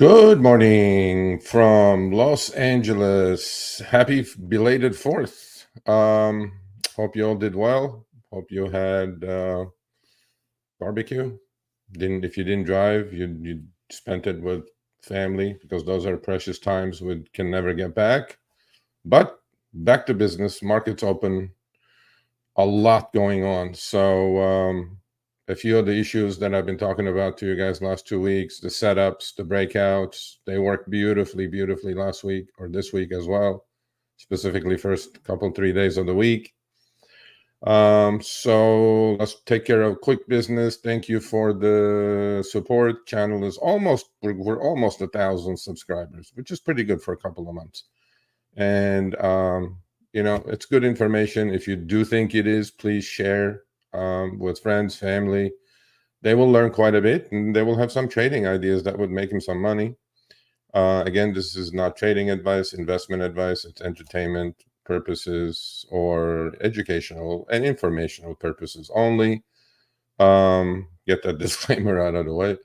Good morning from Los Angeles. Happy belated 4th. Hope you all did well. Hope you had barbecue. If you didn't drive, you spent it with family because those are precious times we can never get back. But back to business. Markets open. A lot going on. So a few of the issues that I've been talking about to you guys last 2 weeks, the setups, the breakouts, they worked beautifully last week or this week as well, specifically first couple 3 days of the week. So let's take care of quick business. Thank you for the support. Channel is we're almost 1,000 subscribers, which is pretty good for a couple of months. And it's good information. If you do think it is, please share with friends, family. They will learn quite a bit, and they will have some trading ideas that would make them some money. Again, this is not trading advice, investment advice. It's entertainment purposes or educational and informational purposes only. Get that disclaimer out of the way.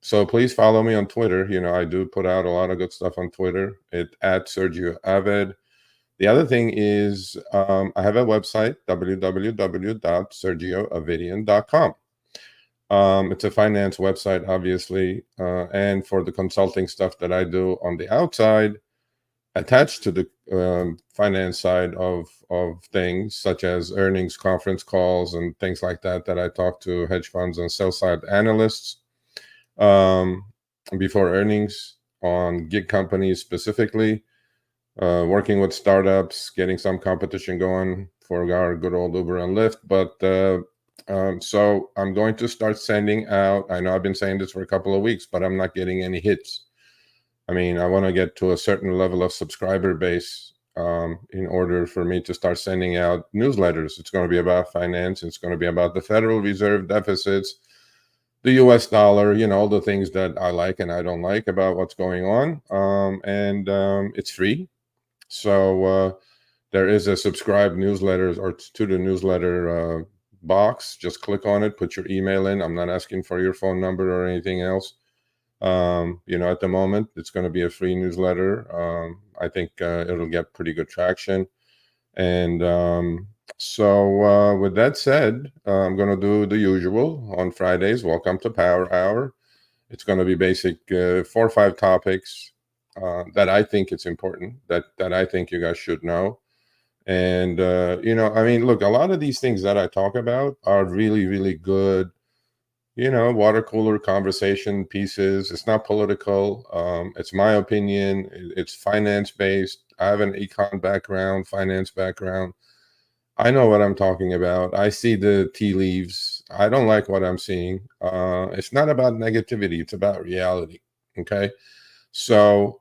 So please follow me on Twitter. I do put out a lot of good stuff on Twitter. At Sergio Aved. The other thing is I have a website, www.sergioavidian.com. It's a finance website, obviously, and for the consulting stuff that I do on the outside, attached to the finance side of things, such as earnings conference calls and things like that I talk to hedge funds and sell-side analysts before earnings on gig companies specifically, working with startups, getting some competition going for our good old Uber and Lyft. But so I'm going to start sending out, I know I've been saying this for a couple of weeks, but I'm not getting any hits. I mean, I want to get to a certain level of subscriber base in order for me to start sending out newsletters. It's going to be about finance. It's going to be about the Federal Reserve deficits, the US dollar, all the things that I like and I don't like about what's going on. It's free. So there is a subscribe newsletter or to the newsletter box. Just click on it, put your email in. I'm not asking for your phone number or anything else. At the moment, it's going to be a free newsletter. I think it'll get pretty good traction. And so with that said, I'm going to do the usual on Fridays. Welcome to Power Hour. It's going to be basic 4 or 5 topics that I think it's important, that I think you guys should know. And, look, a lot of these things that I talk about are really, really good, water cooler conversation pieces. It's not political. It's my opinion. It's finance-based. I have an econ background, finance background. I know what I'm talking about. I see the tea leaves. I don't like what I'm seeing. It's not about negativity. It's about reality. Okay. So,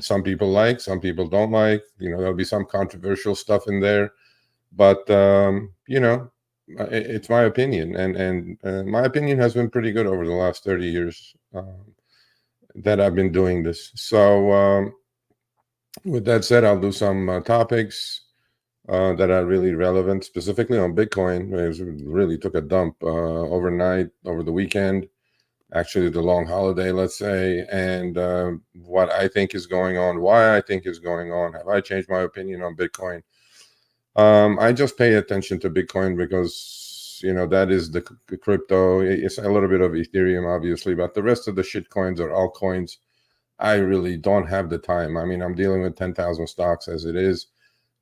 some people like, some people don't like, there'll be some controversial stuff in there, but, it's my opinion. And my opinion has been pretty good over the last 30 years that I've been doing this. So, with that said, I'll do some topics that are really relevant, specifically on Bitcoin. It really took a dump overnight, over the weekend, actually the long holiday, let's say, and what I think is going on, why I think is going on. Have I changed my opinion on Bitcoin? I just pay attention to Bitcoin because, that is the crypto. It's a little bit of Ethereum, obviously, but the rest of the shit coins or altcoins, I really don't have the time. I mean, I'm dealing with 10,000 stocks as it is.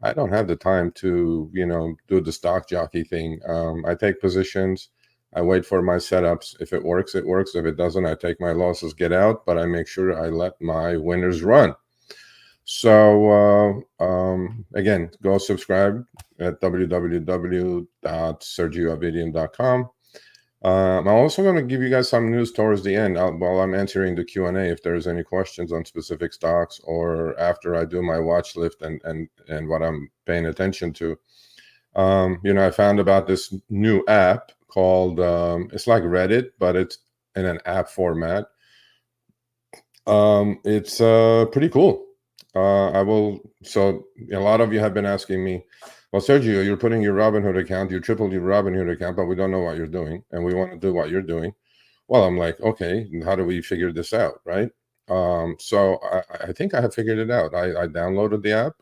I don't have the time to, do the stock jockey thing. I take positions. I wait for my setups. If it works, it works. If it doesn't, I take my losses, get out, but I make sure I let my winners run. So, again, go subscribe at www.sergioavidian.com. I'm also going to give you guys some news towards the end while I'm answering the Q&A if there's any questions on specific stocks or after I do my watch list and what I'm paying attention to. I found about this new app called, it's like Reddit, but it's in an app format. It's pretty cool. So a lot of you have been asking me, well, Sergio, you're putting your Robinhood account, you tripled your Robinhood account, but we don't know what you're doing, and we want to do what you're doing. Well, I'm like, okay, how do we figure this out, right? So I think I have figured it out. I downloaded the app.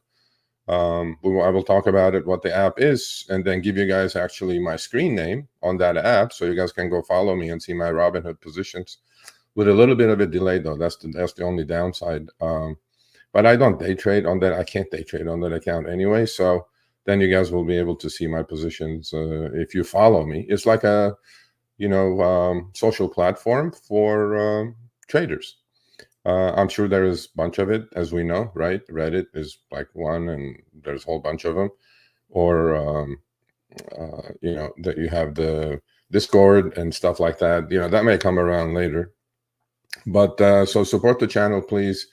I will talk about it, what the app is, and then give you guys actually my screen name on that app, so you guys can go follow me and see my Robinhood positions with a little bit of a delay, though. That's the only downside. But I don't day trade on that. I can't day trade on that account anyway. So then you guys will be able to see my positions if you follow me. It's like a social platform for traders. I'm sure there is a bunch of it, as we know, right? Reddit is like one, and there's a whole bunch of them. Or that you have the Discord and stuff like that. That may come around later. But so support the channel, please.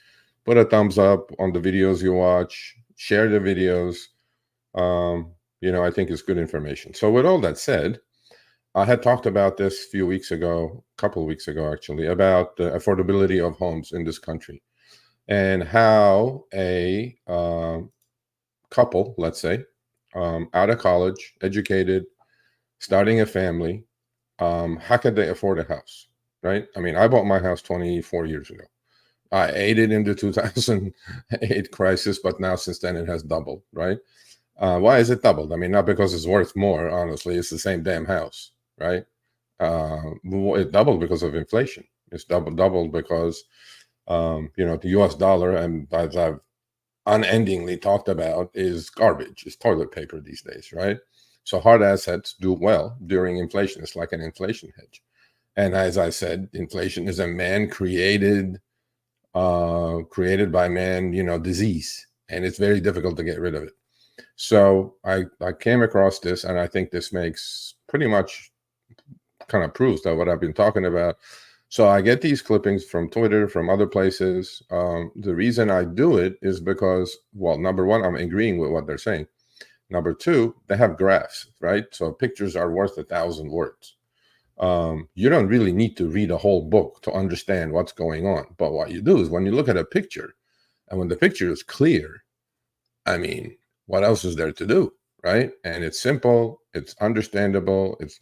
Put a thumbs up on the videos you watch. Share the videos. I think it's good information. So with all that said, I had talked about this a couple of weeks ago, actually, about the affordability of homes in this country and how a couple, let's say, out of college, educated, starting a family, how could they afford a house, right? I mean, I bought my house 24 years ago. I ate it in the 2008 crisis, but now since then it has doubled, right? Why is it doubled? I mean, not because it's worth more, honestly. It's the same damn house, right? It doubled because of inflation. It's doubled because, the US dollar, and as I've unendingly talked about, is garbage. It's toilet paper these days, right? So hard assets do well during inflation. It's like an inflation hedge. And as I said, inflation is a man-created by man, disease, and it's very difficult to get rid of it. So I came across this, and I think this makes pretty much kind of proves that what I've been talking about. So I get these clippings from Twitter, from other places. The reason I do it is because, well, number one, I'm agreeing with what they're saying. Number two, they have graphs, right? So pictures are worth 1,000 words. You don't really need to read a whole book to understand what's going on. But what you do is when you look at a picture, and when the picture is clear, I mean, what else is there to do, right? And it's simple, it's understandable, it's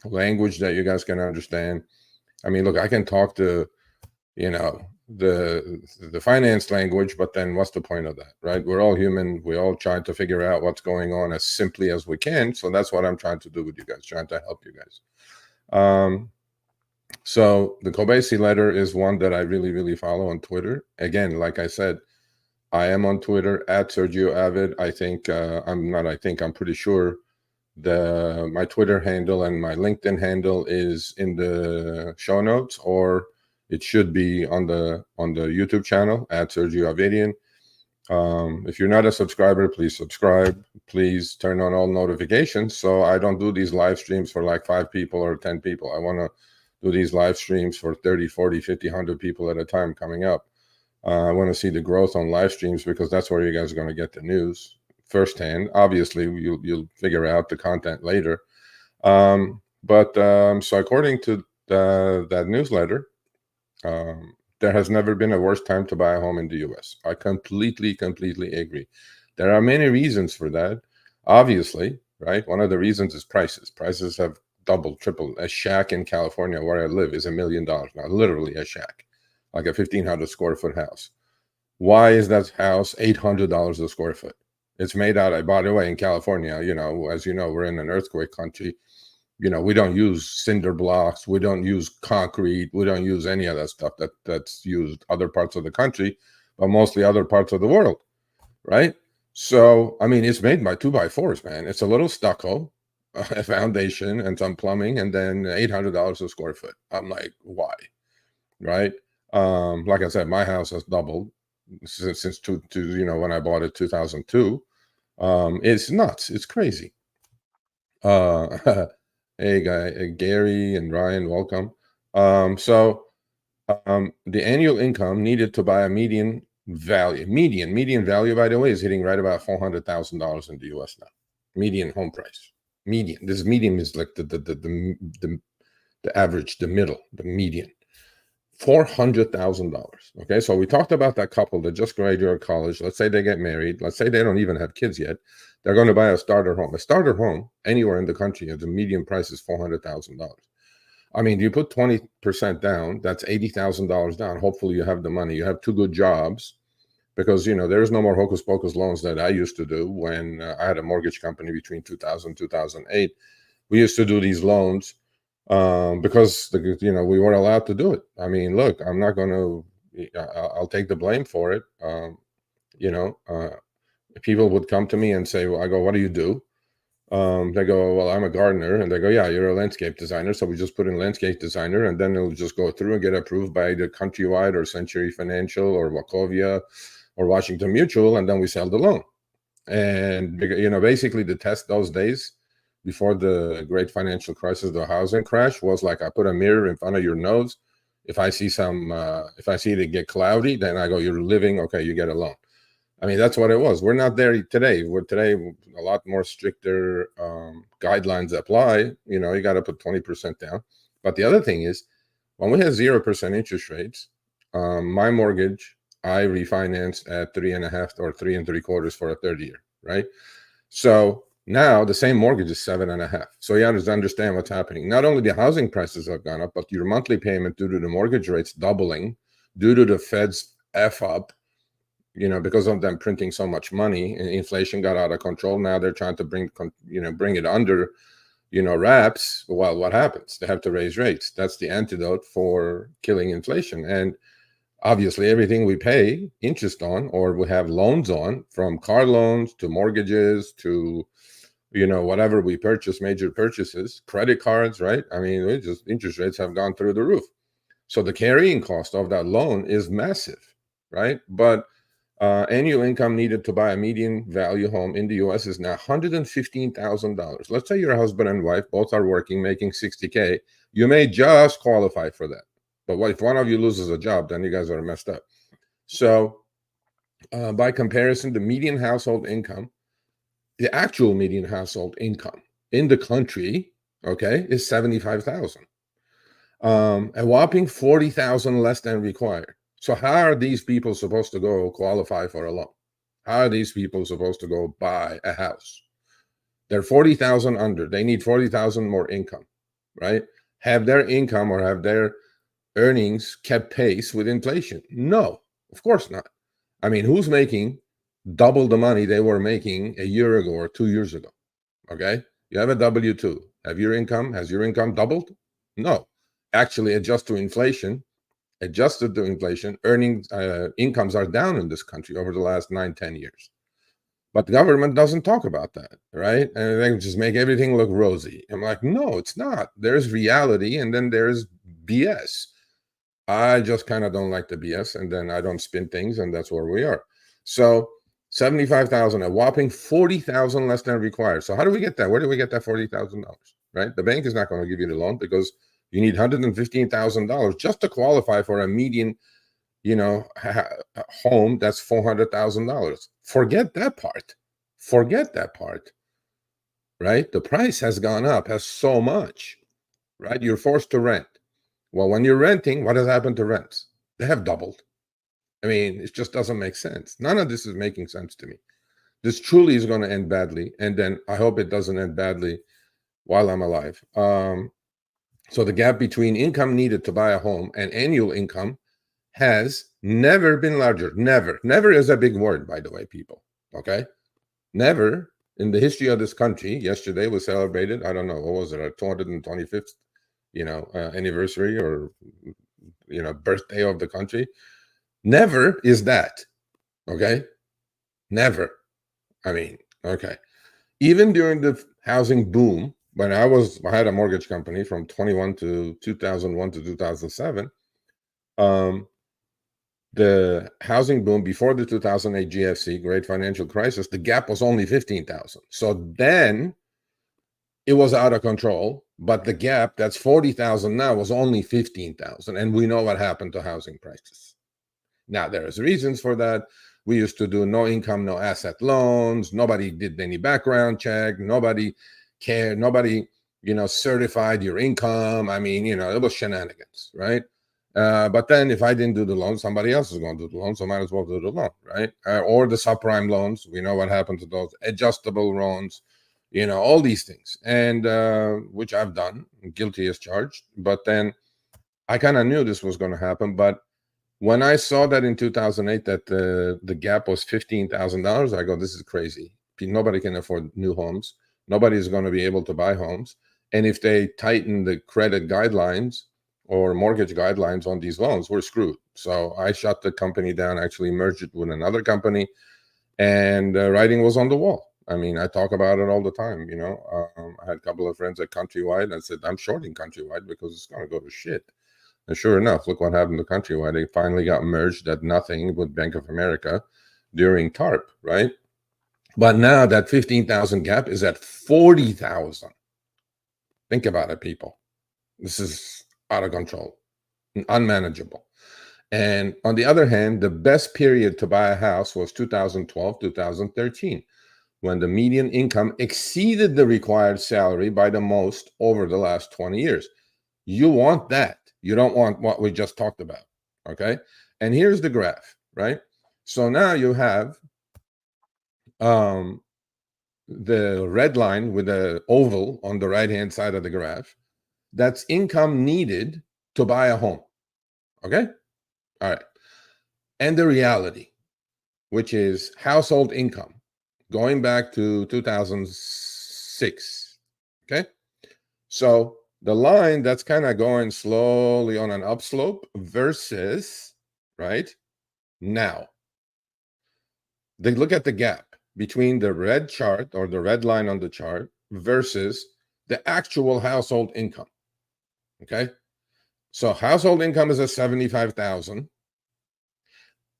language that you guys can understand. I mean, look, I can talk to, the finance language, but then what's the point of that, right? We're all human. We all try to figure out what's going on as simply as we can. So that's what I'm trying to do with you guys, trying to help you guys. So the Kobesi letter is one that I really, really follow on Twitter. Again, like I said, I am on Twitter at Sergio Avid. I'm pretty sure my Twitter handle and my LinkedIn handle is in the show notes, or it should be on the YouTube channel at Sergio Avidian. If you're not a subscriber, please subscribe. Please turn on all notifications so I don't do these live streams for like 5 people or 10 people. I want to do these live streams for 30, 40, 50, 100 people at a time coming up. I want to see the growth on live streams because that's where you guys are going to get the news firsthand. Obviously, you'll figure out the content later. So according to that newsletter, there has never been a worse time to buy a home in the U.S. I completely agree. There are many reasons for that. Obviously, right? One of the reasons is prices. Prices have doubled, tripled. A shack in California where I live is $1 million now, literally a shack, like a 1,500 square foot house. Why is that house $800 a square foot? It's made out, by the way, in California, as you know, we're in an earthquake country. We don't use cinder blocks. We don't use concrete. We don't use any of that stuff that's used other parts of the country, but mostly other parts of the world, right? So, I mean, it's made by 2x4s, man. It's a little stucco, a foundation, and some plumbing, and then $800 a square foot. I'm like, why, right? Like I said, my house has doubled since when I bought it 2002. It's nuts. It's crazy. Hey, Gary and Ryan, welcome. The annual income needed to buy a median value, by the way, is hitting right about $400,000 in the U.S. now. Median home price. Median. This median is like the average, the middle, the median. $400,000. Okay, so we talked about that couple that just graduated college. Let's say they get married. Let's say they don't even have kids yet. They're going to buy a starter home. A starter home anywhere in the country, the median price is $400,000. I mean, you put 20% down, that's $80,000 down. Hopefully you have the money. You have two good jobs, because, there's no more hocus pocus loans that I used to do when I had a mortgage company between 2000 2008. We used to do these loans because we weren't allowed to do it. I mean, look, I'm not going to. I'll take the blame for it. You know, People would come to me and say, "Well," I go, "What do you do?" They go, "Well, I'm a gardener," and they go, "Yeah, you're a landscape designer." So we just put in landscape designer, and then it'll just go through and get approved by the Countrywide or Century Financial or Wachovia or Washington Mutual, and then we sell the loan. And basically the test those days before the great financial crisis, the housing crash, was like, I put a mirror in front of your nose. If I see it get cloudy, then I go, "You're living, okay, you get a loan." I mean, that's what it was. We're not there today. We're today a lot more stricter guidelines apply. You got to put 20% down. But the other thing is, when we had 0% interest rates, my mortgage, I refinanced at 3.5 or 3.75 for a third year, right? So now the same mortgage is 7.5. So you have to understand what's happening. Not only the housing prices have gone up, but your monthly payment due to the mortgage rates doubling, due to the Fed's F up, because of them printing so much money, and inflation got out of control. Now they're trying to bring it under, wraps. Well, what happens? They have to raise rates. That's the antidote for killing inflation. And obviously everything we pay interest on, or we have loans on, from car loans to mortgages to, whatever we purchase, major purchases, credit cards, right? I mean, interest rates have gone through the roof. So the carrying cost of that loan is massive, right? But annual income needed to buy a median value home in the U.S. is now $115,000. Let's say you're a husband and wife, both are working, making $60K. You may just qualify for that. But what if one of you loses a job? Then you guys are messed up. So by comparison, the median household income, the actual median household income in the country, okay, is $75,000. A whopping $40,000 less than required. So how are these people supposed to go qualify for a loan? How are these people supposed to go buy a house? They're 40,000 under. They need 40,000 more income, right? Have their income or have their earnings kept pace with inflation? No, of course not. I mean, who's making double the money they were making a year ago or 2 years ago? Okay, you have a W-2. Has your income doubled? No. Actually, adjusted to inflation, earnings, incomes are down in this country over the last 9-10 years. But the government doesn't talk about that, right? And they just make everything look rosy. I'm like, no, it's not. There's reality, and then there's BS. I just kind of don't like the BS, and then I don't spin things, and that's where we are. So 75,000, a whopping 40,000 less than required. So how do we get that? Where do we get that $40,000? Right? The bank is not going to give you the loan because you need $115,000 just to qualify for a median, home that's $400,000. Forget that part. Right? The price has gone up, has so much, right? You're forced to rent. Well, when you're renting, what has happened to rents? They have doubled. I mean, it just doesn't make sense. None of this is making sense to me. This truly is going to end badly. And then I hope it doesn't end badly while I'm alive. So the gap between income needed to buy a home and annual income has never been larger. Never. Never is a big word, by the way, people. Okay? Never in the history of this country. Yesterday was celebrated, I don't know, what was it, our 225th, anniversary or, birthday of the country. Never is that. Okay? Never. I mean, okay. Even during the housing boom, when I had a mortgage company from 2001 to 2007, the housing boom before the 2008 GFC, Great Financial Crisis, the gap was only 15,000. So then it was out of control, but the gap that's 40,000 now was only 15,000. And we know what happened to housing prices. Now, there's reasons for that. We used to do no income, no asset loans. Nobody did any background check. Nobody cared. Nobody, certified your income. I mean, it was shenanigans, right? But then if I didn't do the loan, somebody else is going to do the loan, so might as well do the loan, right? Or the subprime loans. We know what happened to those adjustable loans. all these things, and which I've done, guilty as charged. But then I kind of knew this was going to happen. But when I saw that in 2008 that the gap was $15,000, I go, this is crazy. Nobody can afford new homes. Nobody's going to be able to buy homes. And if they tighten the credit guidelines or mortgage guidelines on these loans, we're screwed. So I shut the company down, actually merged it with another company, and writing was on the wall. I mean, I talk about it all the time. I had a couple of friends at Countrywide. I said, I'm shorting Countrywide because it's going to go to shit. And sure enough, look what happened to Countrywide. They finally got merged at nothing with Bank of America during TARP, right? But now that 15,000 gap is at 40,000. Think about it, people. This is out of control, unmanageable. And on the other hand, the best period to buy a house was 2012, 2013, when the median income exceeded the required salary by the most over the last 20 years. You want that. You don't want what we just talked about, okay? And here's the graph, right? So now you have the red line with the oval on the right-hand side of the graph. That's income needed to buy a home, okay? All right. And the reality, which is household income, going back to 2006, okay? So the line that's kind of going slowly on an upslope versus, right, now. They look at the gap between the red chart or the red line on the chart versus the actual household income, okay? So household income is at 75,000,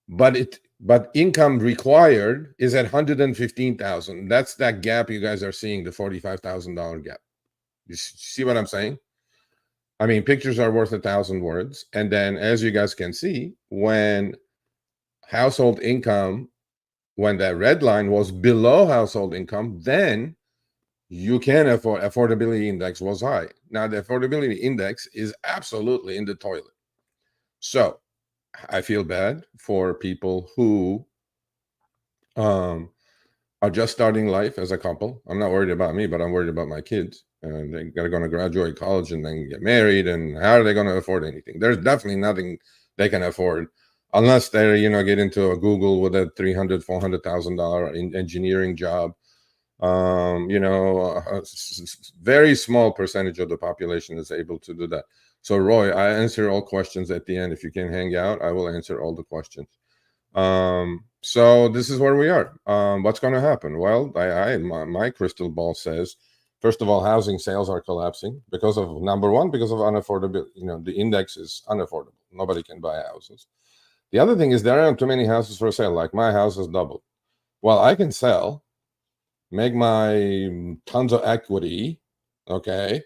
but income required is at 115,000. That's that gap you guys are seeing, the $45,000 gap. You see what I'm saying? I mean, pictures are worth 1,000 words. And then, as you guys can see, when household income, when that red line was below household income, then you can afford. Affordability index was high. Now, the affordability index is absolutely in the toilet. So I feel bad for people who are just starting life as a couple. I'm not worried about me, but I'm worried about my kids. And they're going to graduate college and then get married. And how are they going to afford anything? There's definitely nothing they can afford unless they, get into a Google with a $300,000, $400,000 engineering job. Very small percentage of the population is able to do that. So, Roy, I answer all questions at the end. If you can hang out, I will answer all the questions. So this is where we are. What's going to happen? Well, my crystal ball says, first of all, housing sales are collapsing because of, number one, because of unaffordability. The index is unaffordable. Nobody can buy houses. The other thing is there aren't too many houses for sale. Like my house has doubled. Well, I can sell, make my tons of equity, okay?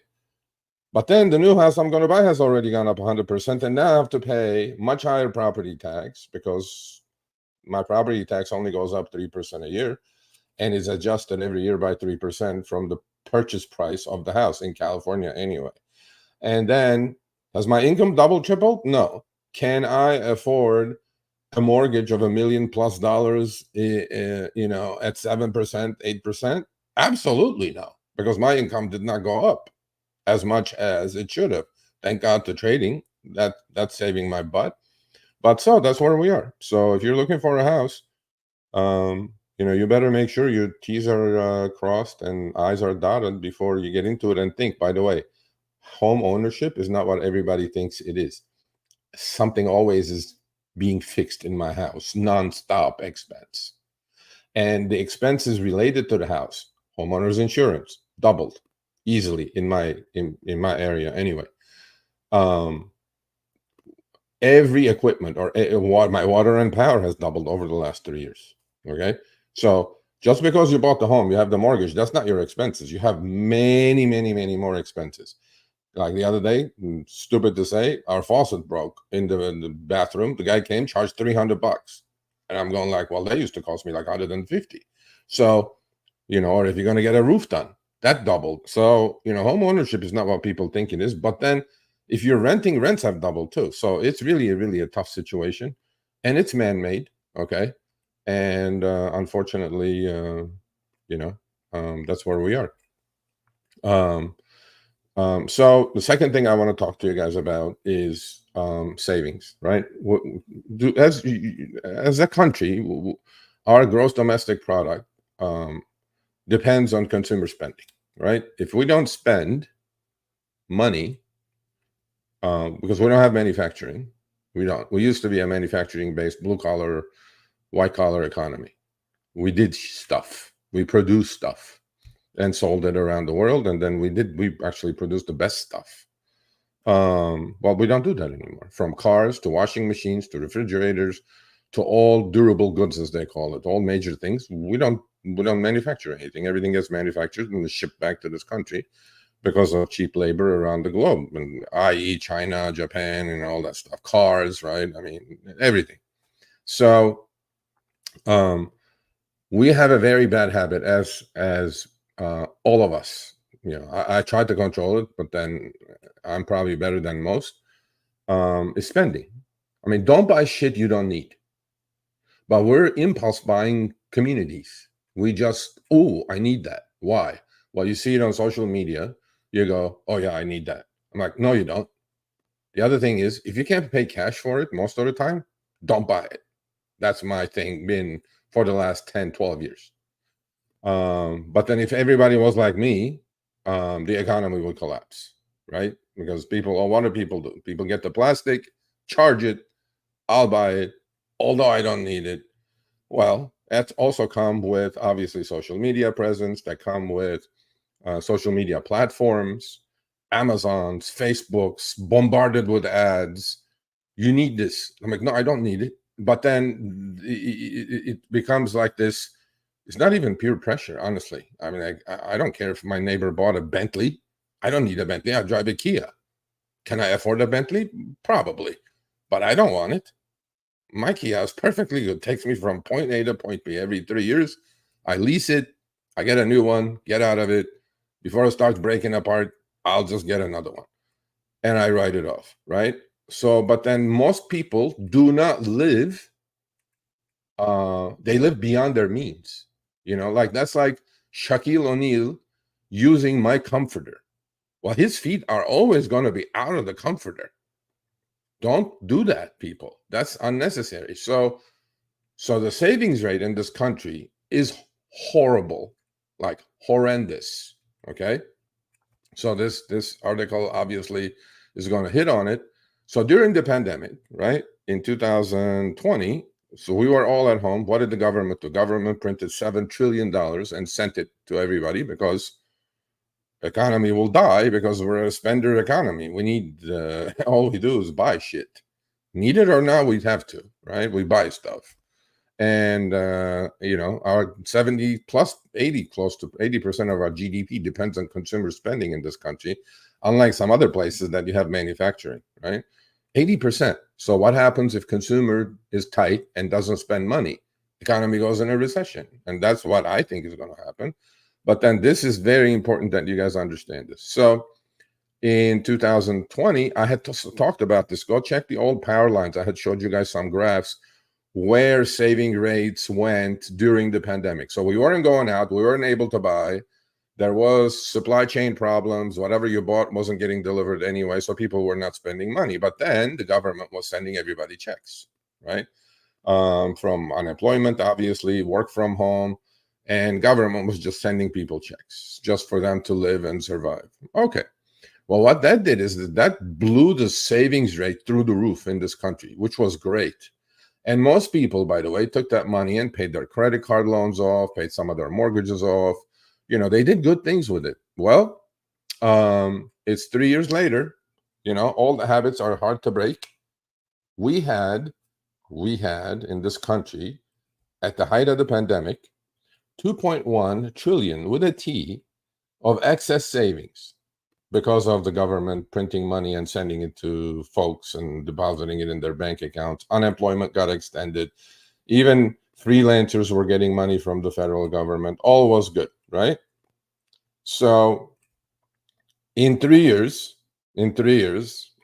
But then the new house I'm going to buy has already gone up 100%, and now I have to pay much higher property tax because my property tax only goes up 3% a year and is adjusted every year by 3% from the purchase price of the house in California anyway. And then, has my income doubled, tripled? No. Can I afford a mortgage of $1 million+ at 7%, 8%? Absolutely no, because my income did not go up as much as it should have. Thank God to trading. That's saving my butt. But so that's where we are. So if you're looking for a house, you better make sure your T's are crossed and I's are dotted before you get into it. And think, by the way, home ownership is not what everybody thinks it is. Something always is being fixed in my house, nonstop expense. And the expenses related to the house, homeowner's insurance, doubled easily in my area anyway. Every equipment or my water and power has doubled over the last 3 years. Okay. So just because you bought the home, you have the mortgage, that's not your expenses. You have many, many, many more expenses. Like the other day, stupid to say, our faucet broke in the bathroom. The guy came, charged $300. And I'm going like, well, they used to cost me like 150. So, or if you're going to get a roof done, that doubled. So, home ownership is not what people think it is. But then if you're renting, rents have doubled too. So it's really, really a tough situation. And it's man-made, okay? And unfortunately, That's where we are. So the second thing I want to talk to you guys about is savings, right? As a country, our gross domestic product depends on consumer spending, right? If we don't spend money, because we don't have manufacturing, we used to be a manufacturing-based blue collar, white collar economy. We did stuff, we produced stuff and sold it around the world, and then we actually produced the best stuff. Well, we don't do that anymore. From cars to washing machines to refrigerators to all durable goods, as they call it, all major things, we don't manufacture anything. Everything gets manufactured and shipped back to this country because of cheap labor around the globe, and i.e. China, Japan, and all that stuff. Cars, right? I mean, everything. So we have a very bad habit as all of us. I tried to control it, but then I'm probably better than most. Is spending. I mean, don't buy shit you don't need. But we're impulse buying communities. We just, oh, I need that. Why? Well, you see it on social media. You go, oh yeah, I need that. I'm like, no, you don't. The other thing is, if you can't pay cash for it most of the time, don't buy it. That's my thing, been for the last 10, 12 years. But then if everybody was like me, the economy would collapse, right? Because what do? People get the plastic, charge it, I'll buy it, although I don't need it. Well, that's also come with obviously social media presence, that come with social media platforms, Amazons, Facebooks, bombarded with ads. You need this. I'm like, no, I don't need it. But then it becomes like this. It's not even peer pressure, honestly. I mean, I don't care if my neighbor bought a Bentley. I don't need a Bentley. I drive a Kia. Can I afford a Bentley? Probably. But I don't want it. My Kia is perfectly good. Takes me from point A to point B every 3 years. I lease it. I get a new one, get out of it. Before it starts breaking apart, I'll just get another one. And I write it off, right? So, but then most people do not live, they live beyond their means. Like that's like Shaquille O'Neal using my comforter. Well, his feet are always going to be out of the comforter. Don't do that, people. That's unnecessary. So the savings rate in this country is horrible, like horrendous. Okay. So this article obviously is going to hit on it. So during the pandemic, right, in 2020, so we were all at home. What did the government do? Government printed $7 trillion and sent it to everybody because economy will die because we're a spender economy. We need, all we do is buy shit. Need it or not, we have to, right? We buy stuff. And, our 70 plus 80, close to 80% of our GDP depends on consumer spending in this country, unlike some other places that you have manufacturing, right? 80%. So what happens if consumer is tight and doesn't spend money? Economy goes in a recession. And that's what I think is going to happen. But then this is very important that you guys understand this. So in 2020, I had talked about this. Go check the old power lines. I had showed you guys some graphs where saving rates went during the pandemic. So we weren't going out. We weren't able to buy. There was supply chain problems. Whatever you bought wasn't getting delivered anyway. So people were not spending money. But then the government was sending everybody checks, right? From unemployment, obviously, work from home. And government was just sending people checks just for them to live and survive. Okay. Well, what that did is that blew the savings rate through the roof in this country, which was great. And most people, by the way, took that money and paid their credit card loans off, paid some of their mortgages off. They did good things with it. Well, it's 3 years later. All the habits are hard to break. We had in this country, at the height of the pandemic, 2.1 trillion with a T of excess savings because of the government printing money and sending it to folks and depositing it in their bank accounts. Unemployment got extended. Even freelancers were getting money from the federal government. All was good, right? So in 3 years,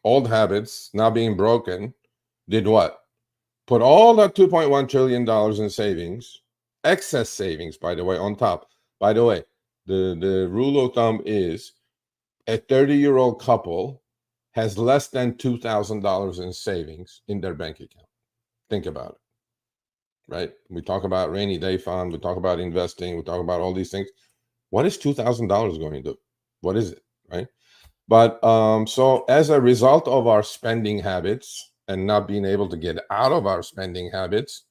old habits now being broken did what? Put all that $2.1 trillion in savings, excess savings, by the way, on top. By the way, The rule of thumb is a 30-year-old couple has less than $2,000 in savings in their bank account. Think about it, right? We talk about rainy day fund, we talk about investing, we talk about all these things. What is $2,000 going to do? What is it, right? But so as a result of our spending habits and not being able to get out of our spending habits,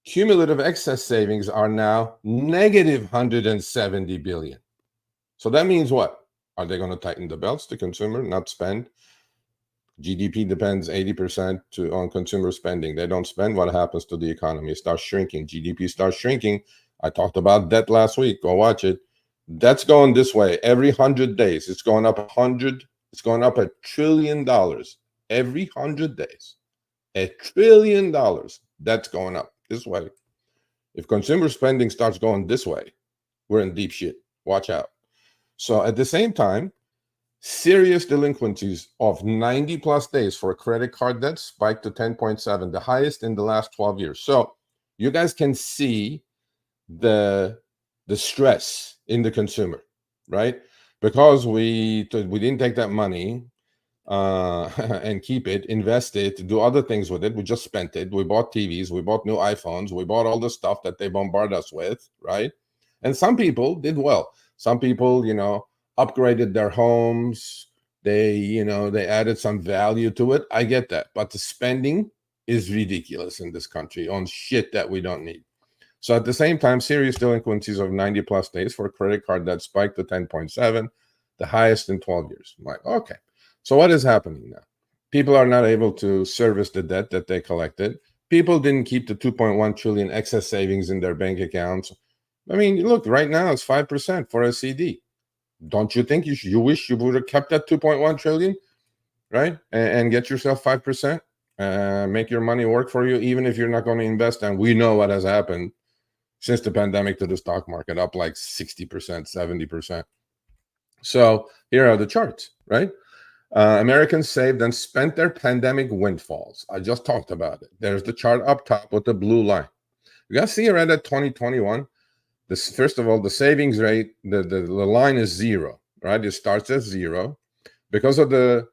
cumulative excess savings are now negative 170 billion. So that means what? Are they going to tighten the belts to consumer, not spend? GDP depends 80% on consumer spending. They don't spend, what happens to the economy? It starts shrinking. GDP starts shrinking. I talked about debt last week. Go watch it. That's going this way. Every 100 days, it's going up 100. It's going up $1 trillion every 100 days. $1 trillion. That's going up this way. If consumer spending starts going this way, we're in deep shit. Watch out. So at the same time, serious delinquencies of 90 plus days for credit card debt spiked to 10.7, the highest in the last 12 years. So you guys can see the stress in the consumer, right? Because we didn't take that money and keep it, invest it, do other things with it. We just spent it. We bought TVs, we bought new iPhones, we bought all the stuff that they bombard us with, right? And some people did well. Some people, upgraded their homes. They added some value to it. I get that. But the spending is ridiculous in this country on shit that we don't need. So at the same time, serious delinquencies of 90 plus days for credit card debt spiked to 10.7, the highest in 12 years. I'm like, okay. So what is happening now? People are not able to service the debt that they collected. People didn't keep the 2.1 trillion excess savings in their bank accounts. I mean, look, right now it's 5% for a CD. Don't you think you wish you would have kept that 2.1 trillion, right? And get yourself 5%, make your money work for you, even if you're not going to invest. And we know what has happened since the pandemic to the stock market, up like 60%, 70%. So here are the charts, right? Americans saved and spent their pandemic windfalls. I just talked about it. There's the chart up top with the blue line. You guys see right at 2021, first of all, the savings rate, the line is zero, right? It starts at zero. Because of the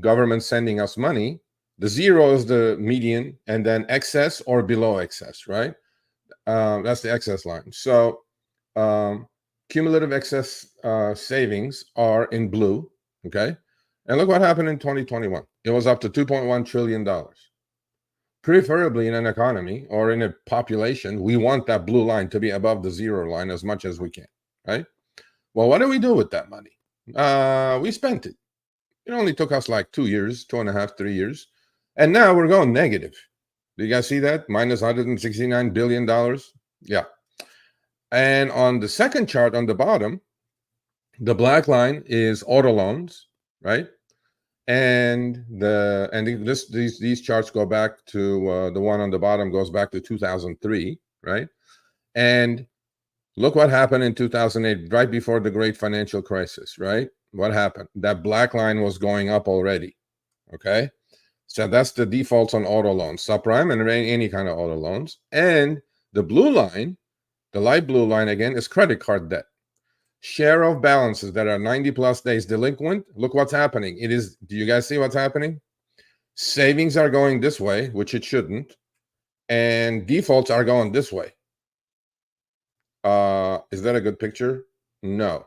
government sending us money, the zero is the median, and then excess or below excess, right? That's the excess line. So cumulative excess savings are in blue, okay? And look what happened in 2021. It was up to $2.1 trillion. Preferably in an economy or in a population, we want that blue line to be above the zero line as much as we can, right? Well, what do we do with that money? We spent it. It only took us like 2 years, 2.5, 3 years. And now we're going negative. Do you guys see that? Minus $169 billion. Yeah. And on the second chart on the bottom, the black line is auto loans, right? And these charts go back to the one on the bottom goes back to 2003, right? And look what happened in 2008, right before the great financial crisis, right? What happened? That black line was going up already, okay? So that's the defaults on auto loans, subprime and any kind of auto loans. And the blue line, the light blue line again, is credit card debt. Share of balances that are 90 plus days delinquent. Look what's happening. Do you guys see what's happening? Savings are going this way, which it shouldn't. And defaults are going this way. Is that a good picture? No.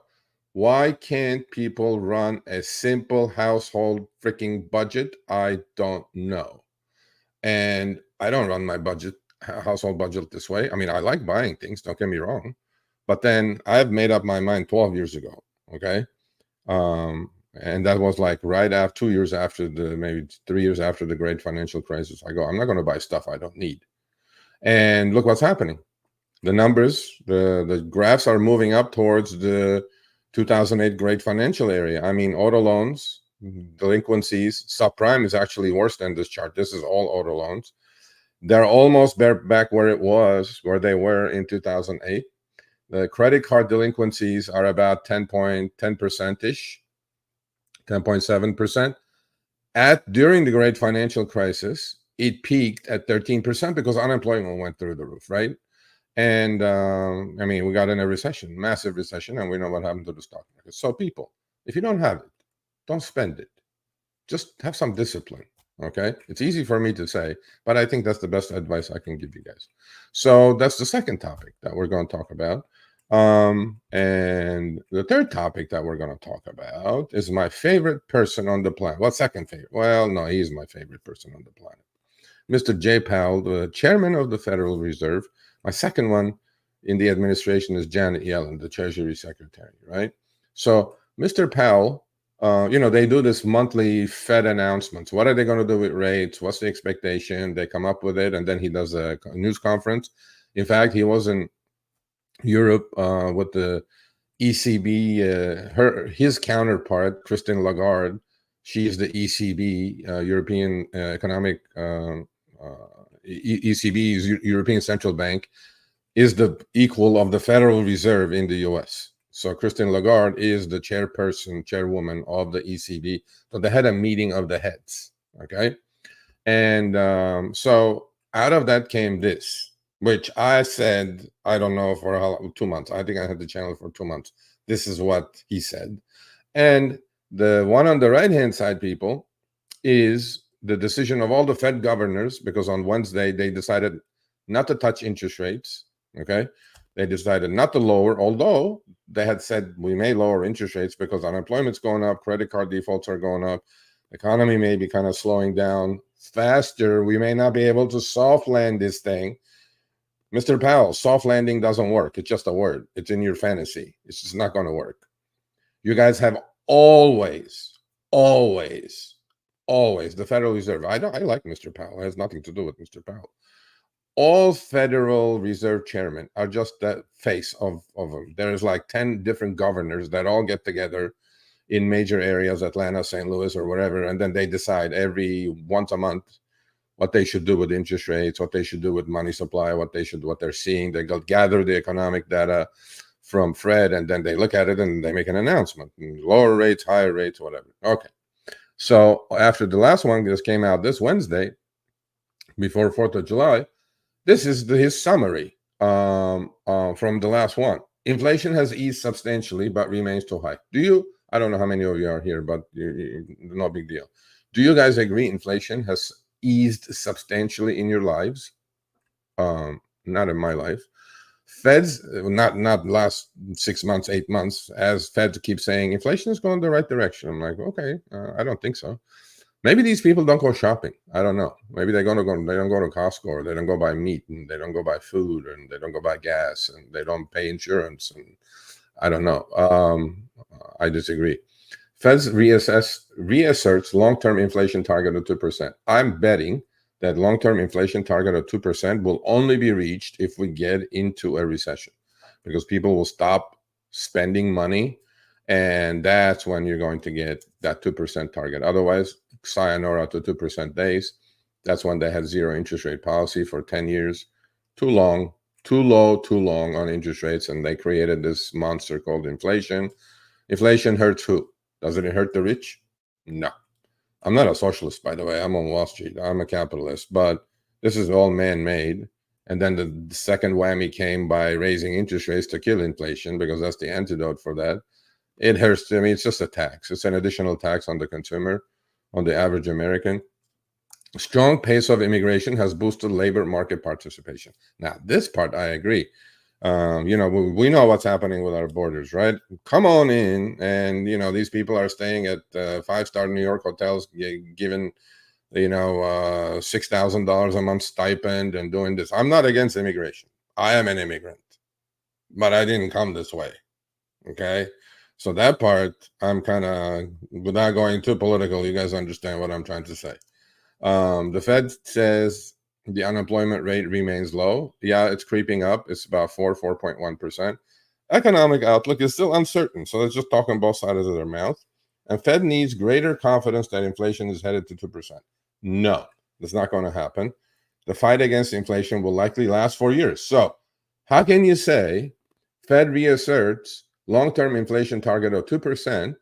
Why can't people run a simple household freaking budget? I don't know. And I don't run my household budget this way. I mean, I like buying things, don't get me wrong. But then I've made up my mind 12 years ago, okay? And that was like right after 2 years after maybe 3 years after the great financial crisis. I go, I'm not going to buy stuff I don't need. And look what's happening. The numbers, the graphs are moving up towards the 2008 great financial area. I mean, auto loans, delinquencies, subprime is actually worse than this chart. This is all auto loans. They're almost back where they were in 2008. The credit card delinquencies are about 10%-ish, 10.7%. During the great financial crisis, it peaked at 13% because unemployment went through the roof, right? And I mean, we got in a recession, massive recession, and we know what happened to the stock market. So people, if you don't have it, don't spend it. Just have some discipline. Okay, it's easy for me to say, but I think that's the best advice I can give you guys. So that's the second topic that we're going to talk about. And the third topic that we're going to talk about is my favorite person on the planet. Well, second favorite. Well, no, he's my favorite person on the planet. Mr. Jay Powell, the chairman of the Federal Reserve. My second one in the administration is Janet Yellen, the Treasury Secretary, right? So Mr. Powell, they do this monthly Fed announcements. What are they going to do with rates? What's the expectation? They come up with it, and then he does a news conference. In fact, he was in Europe with the ECB, his counterpart, Christine Lagarde. She's the ECB, European Economic ECB, European Central Bank, is the equal of the Federal Reserve in the U.S. So Christine Lagarde is the chairwoman of the ECB. So they had a meeting of the heads, okay? And so out of that came this, which I said, I don't know, for 2 months. I think I had the channel for 2 months. This is what he said. And the one on the right-hand side, people, is the decision of all the Fed governors, because on Wednesday they decided not to touch interest rates, okay? They decided not to lower, although they had said we may lower interest rates because unemployment's going up, credit card defaults are going up, economy may be kind of slowing down faster. We may not be able to soft land this thing. Mr. Powell, soft landing doesn't work. It's just a word. It's in your fantasy. It's just not going to work. You guys have always, the Federal Reserve. I like Mr. Powell. It has nothing to do with Mr. Powell. All Federal Reserve chairmen are just the face of them. There's like 10 different governors that all get together in major areas, Atlanta, St. Louis, or wherever, and then they decide once a month what they should do with interest rates, what they should do with money supply, what they're seeing. They go gather the economic data from Fred, and then they look at it and they make an announcement. Lower rates, higher rates, whatever. Okay. So after the last one just came out this Wednesday, before 4th of July, this is his summary from the last one. Inflation has eased substantially, but remains too high. I don't know how many of you are here, but no big deal. Do you guys agree inflation has eased substantially in your lives? Not in my life. Feds, not last 6 months, 8 months, as Feds keep saying inflation is going the right direction. I'm like, okay, I don't think so. Maybe these people don't go shopping. I don't know. Maybe they don't go to Costco, or they don't go buy meat, and they don't go buy food, and they don't go buy gas, and they don't pay insurance, and I don't know. I disagree. Feds reasserts long-term inflation target of 2%. I'm betting that long-term inflation target of 2% will only be reached if we get into a recession, because people will stop spending money, and that's when you're going to get that 2% target. Otherwise, sayonara to 2% days. That's when they had zero interest rate policy for 10 years. Too long, too low, too long on interest rates, and they created this monster called inflation. Inflation hurts who? Doesn't it hurt the rich? No. I'm not a socialist, by the way. I'm on Wall Street. I'm a capitalist, but this is all man-made. And then the second whammy came by raising interest rates to kill inflation, because that's the antidote for that. It hurts. I mean, it's just a tax. It's an additional tax on the consumer, on the average American. Strong pace of immigration has boosted labor market participation. Now, this part I agree. We know what's happening with our borders, right? Come on in, and these people are staying at 5-star New York hotels, given $6,000 a month stipend, and doing this. I'm not against immigration. I am an immigrant, but I didn't come this way. Okay, so that part, I'm kind of, without going too political, you guys understand what I'm trying to say. The Fed says the unemployment rate remains low. Yeah, it's creeping up. It's about 4.1%. Economic outlook is still uncertain. So let's just talk on both sides of their mouth. And Fed needs greater confidence that inflation is headed to 2%. No, that's not going to happen. The fight against inflation will likely last for years. So how can you say Fed reasserts long-term inflation target of 2%?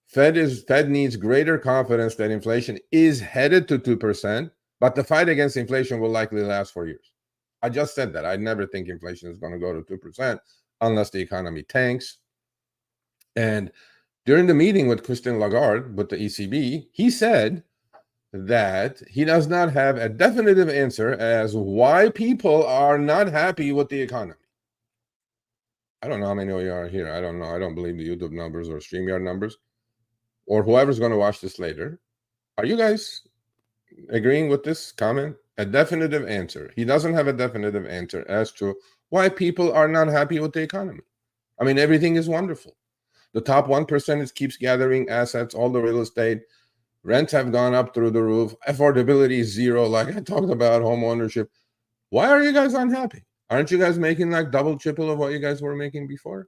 Fed needs greater confidence that inflation is headed to 2%, but the fight against inflation will likely last for years. I just said that. I never think inflation is going to go to 2% unless the economy tanks. And during the meeting with Christine Lagarde, with the ECB, he said that he does not have a definitive answer as why people are not happy with the economy. I don't know how many of you are here. I don't know. I don't believe the YouTube numbers or StreamYard numbers or whoever's going to watch this later. Are you guys agreeing with this comment? A definitive answer. He doesn't have a definitive answer as to why people are not happy with the economy. I mean, everything is wonderful. The top 1% keeps gathering assets, all the real estate. Rents have gone up through the roof. Affordability is zero, like I talked about, home ownership. Why are you guys unhappy? Aren't you guys making like double, triple of what you guys were making before?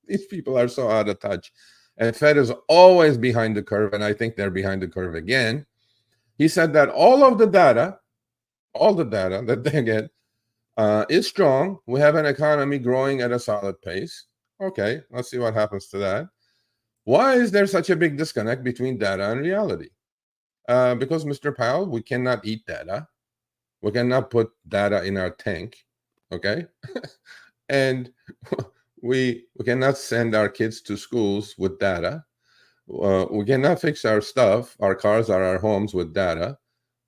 These people are so out of touch. And Fed is always behind the curve, and I think they're behind the curve again. He said that all the data that they get is strong. We have an economy growing at a solid pace. Okay, let's see what happens to that. Why is there such a big disconnect between data and reality? Because, Mr. Powell, we cannot eat data. We cannot put data in our tank, okay? And we cannot send our kids to schools with data. We cannot fix our stuff, our cars or our homes with data.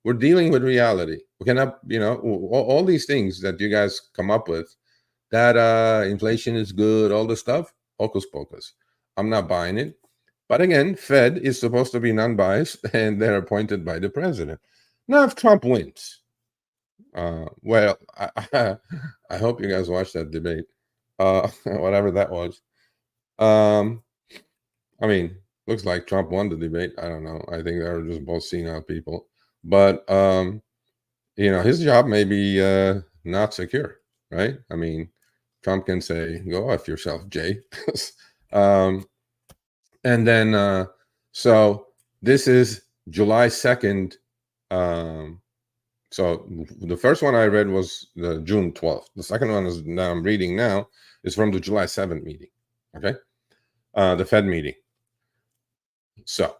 We're dealing with reality. We cannot, all these things that you guys come up with, data, inflation is good, all this stuff, hocus pocus. I'm not buying it. But again, Fed is supposed to be non-biased, and they're appointed by the president. Now, if Trump wins, well, I hope you guys watched that debate, whatever that was. I mean, looks like Trump won the debate. I don't know. I think they're just both senile people. But, his job may be not secure, right? I mean, Trump can say, go F yourself, Jay. And then, so this is July 2nd. So the first one I read was the June 12th. The second one is now I'm reading now is from the July 7th meeting. Okay. The Fed meeting. So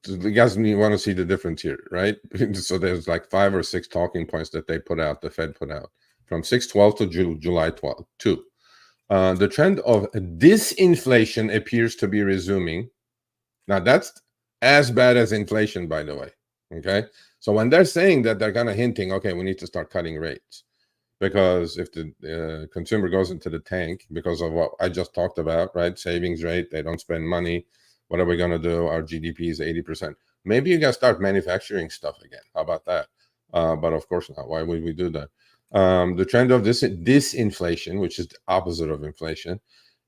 you guys want to see the difference here, right? So there's like 5 or 6 talking points that they put out, the Fed put out from 6/12 to July 12th. 2. The trend of disinflation appears to be resuming. Now, that's as bad as inflation, by the way. Okay. So when they're saying that, they're kind of hinting, okay, we need to start cutting rates. Because if the consumer goes into the tank because of what I just talked about, right? Savings rate, they don't spend money. What are we going to do? Our GDP is 80%. Maybe you guys start manufacturing stuff again. How about that? But of course not. Why would we do that? The trend of disinflation, which is the opposite of inflation,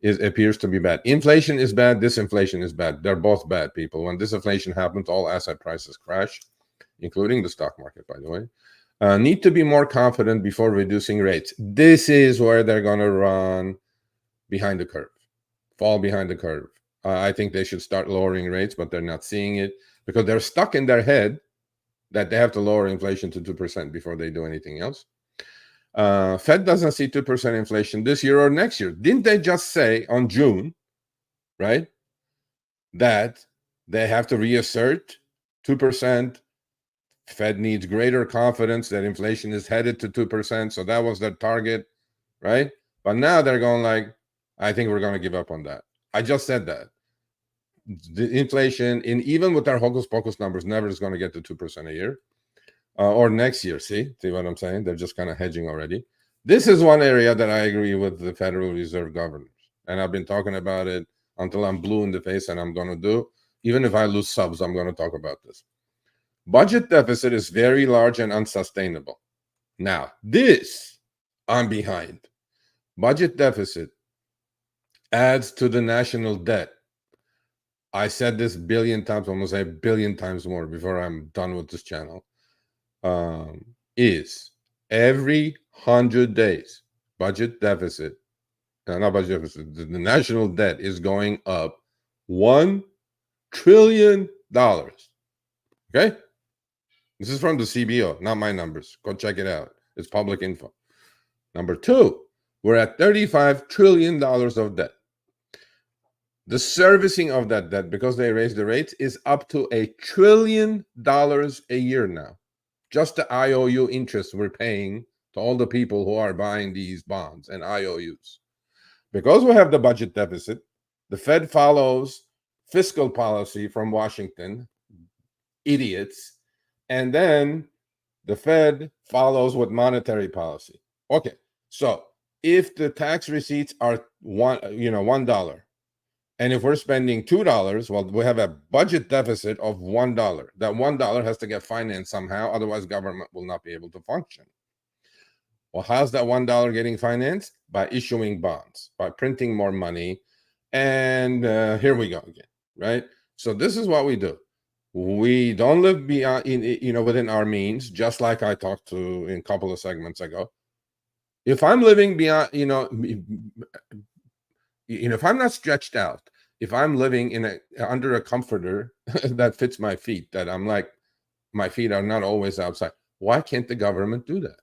appears to be bad. Inflation is bad. Disinflation is bad. They're both bad, people. When disinflation happens, all asset prices crash, including the stock market, by the way. Need to be more confident before reducing rates. This is where they're going to run behind the curve, fall behind the curve. I think they should start lowering rates, but they're not seeing it because they're stuck in their head that they have to lower inflation to 2% before they do anything else. Fed doesn't see 2% inflation this year or next year. Didn't they just say on June, right, that they have to reassert 2%? Fed needs greater confidence that inflation is headed to 2%. So that was their target, right? But now they're going like, I think we're going to give up on that. I just said that. The inflation, even with our hocus pocus numbers, never is going to get to 2% a year. Or next year, see what I'm saying? They're just kind of hedging already. This is one area that I agree with the Federal Reserve governors. And I've been talking about it until I'm blue in the face, and I'm going to do. Even if I lose subs, I'm going to talk about this. Budget deficit is very large and unsustainable. Now, this I'm behind. Budget deficit adds to the national debt. I said this 1 billion times, I'm going to say 1 billion times more before I'm done with this channel. Is every 100 days, budget deficit, not budget deficit, the national debt is going up $1 trillion. Okay? This is from the CBO, not my numbers. Go check it out. It's public info. Number 2, we're at $35 trillion of debt. The servicing of that debt, because they raised the rates, is up to $1 trillion a year now. just the IOU interest we're paying to all the people who are buying these bonds and IOUs. Because we have the budget deficit, the Fed follows fiscal policy from Washington, idiots, and then the Fed follows with monetary policy. Okay, so if the tax receipts are $1, and if we're spending $2, well, we have a budget deficit of $1. That $1 has to get financed somehow, otherwise government will not be able to function. Well, how's that $1 getting financed? By issuing bonds, by printing more money. And here we go again, right? So this is what we do. We don't live beyond, within our means, just like I talked to in a couple of segments ago. If I'm living beyond, if I'm not stretched out, if I'm living under a comforter that fits my feet, that I'm like, my feet are not always outside, why can't the government do that?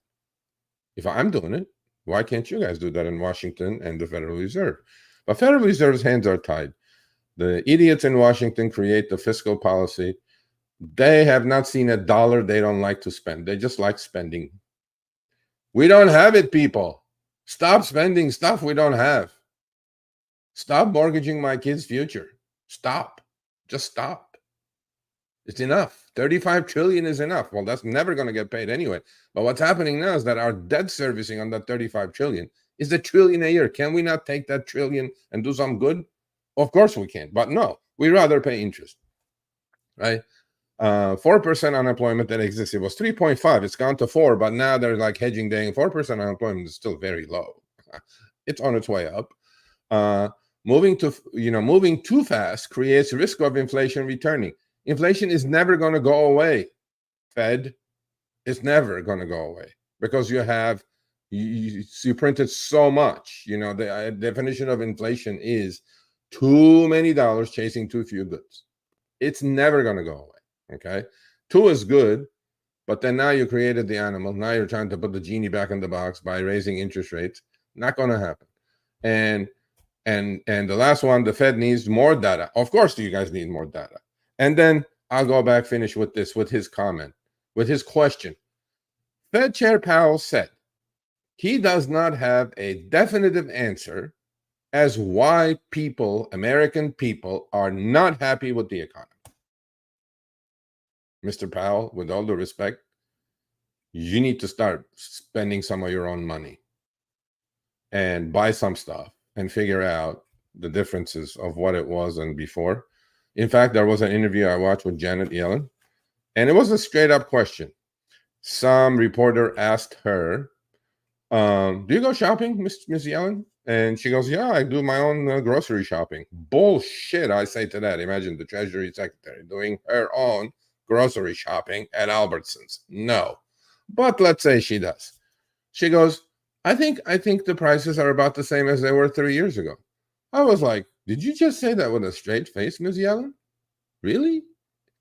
If I'm doing it, why can't you guys do that in Washington and the Federal Reserve? But Federal Reserve's hands are tied. The idiots in Washington create the fiscal policy. They have not seen a dollar they don't like to spend. They just like spending. We don't have it, people. Stop spending stuff we don't have. Stop mortgaging my kids' future. Stop. Just stop. It's enough. 35 trillion is enough. Well, that's never going to get paid anyway. But what's happening now is that our debt servicing on that 35 trillion is $1 trillion a year. Can we not take that trillion and do some good? Of course we can. But no, we rather pay interest, right? 4% unemployment that exists. It was 3.5. It's gone to 4, but now they're like hedging day. 4% unemployment is still very low. It's on its way up. Moving too fast creates risk of inflation returning. Inflation is never going to go away, Fed. It's never going to go away because you printed so much. The definition of inflation is too many dollars chasing too few goods. It's never going to go away, okay? Two is good, but then now you created the animal. Now you're trying to put the genie back in the box by raising interest rates. Not going to happen. And the last one, the Fed needs more data. Of course, you guys need more data. And then I'll go back, finish with this, with his comment, with his question. Fed Chair Powell said he does not have a definitive answer as why American people, are not happy with the economy. Mr. Powell, with all due respect, you need to start spending some of your own money and buy some stuff and figure out the differences of what it was and before. In fact, there was an interview I watched with Janet Yellen, and it was a straight up question. Some reporter asked her, do you go shopping, Miss Yellen? And she goes, yeah, I do my own grocery shopping. Bullshit, I say to that. Imagine the Treasury Secretary doing her own grocery shopping at Albertsons. No. But let's say she does. She goes, I think the prices are about the same as they were 3 years ago. I was like, did you just say that with a straight face, Ms. Yellen? Really?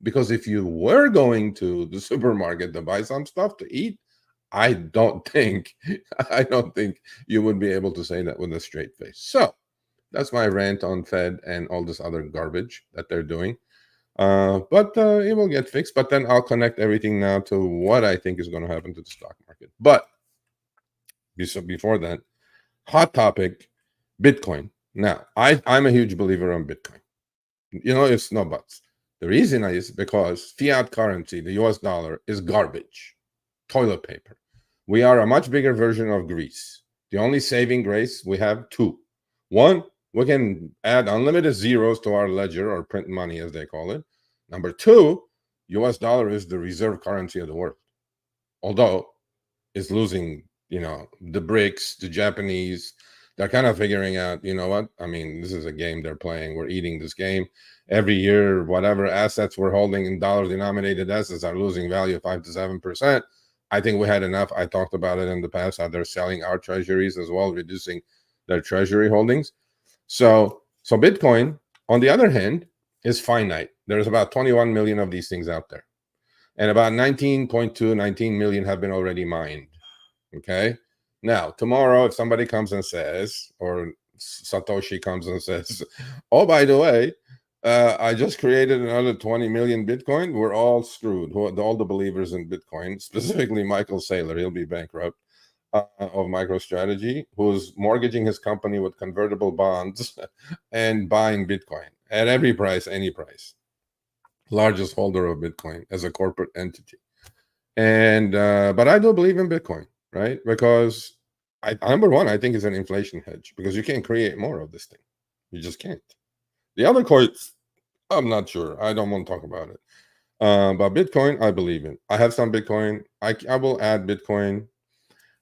Because if you were going to the supermarket to buy some stuff to eat, I don't think you would be able to say that with a straight face. So that's my rant on Fed and all this other garbage that they're doing. But it will get fixed. But then I'll connect everything now to what I think is going to happen to the stock market. But before that, hot topic, Bitcoin. Now, I'm a huge believer on Bitcoin. It's no buts. The reason is because fiat currency, the US dollar, is garbage, toilet paper. We are a much bigger version of Greece. The only saving grace we have two. One, we can add unlimited zeros to our ledger, or print money as they call it. Number two, US dollar is the reserve currency of the world. Although it's losing, the BRICS, the Japanese, they're kind of figuring out, what? I mean, this is a game they're playing. We're eating this game. Every year, whatever assets we're holding in dollar-denominated assets are losing value 5 to 7%. I think we had enough. I talked about it in the past, how they're selling our treasuries as well, reducing their treasury holdings. So Bitcoin, on the other hand, is finite. There's about 21 million of these things out there. And about 19 million have been already mined. Okay? Now, tomorrow, if somebody comes and says, or Satoshi comes and says, oh, by the way, I just created another 20 million Bitcoin. We're all screwed. All the believers in Bitcoin, specifically Michael Saylor, he'll be bankrupt, of MicroStrategy, who's mortgaging his company with convertible bonds and buying Bitcoin at every price, any price. Largest holder of Bitcoin as a corporate entity. And but I do believe in Bitcoin, right? Because number one, I think it's an inflation hedge because you can't create more of this thing. You just can't. The other coins, I'm not sure. I don't want to talk about it. But Bitcoin, I believe in. I have some Bitcoin. I will add Bitcoin.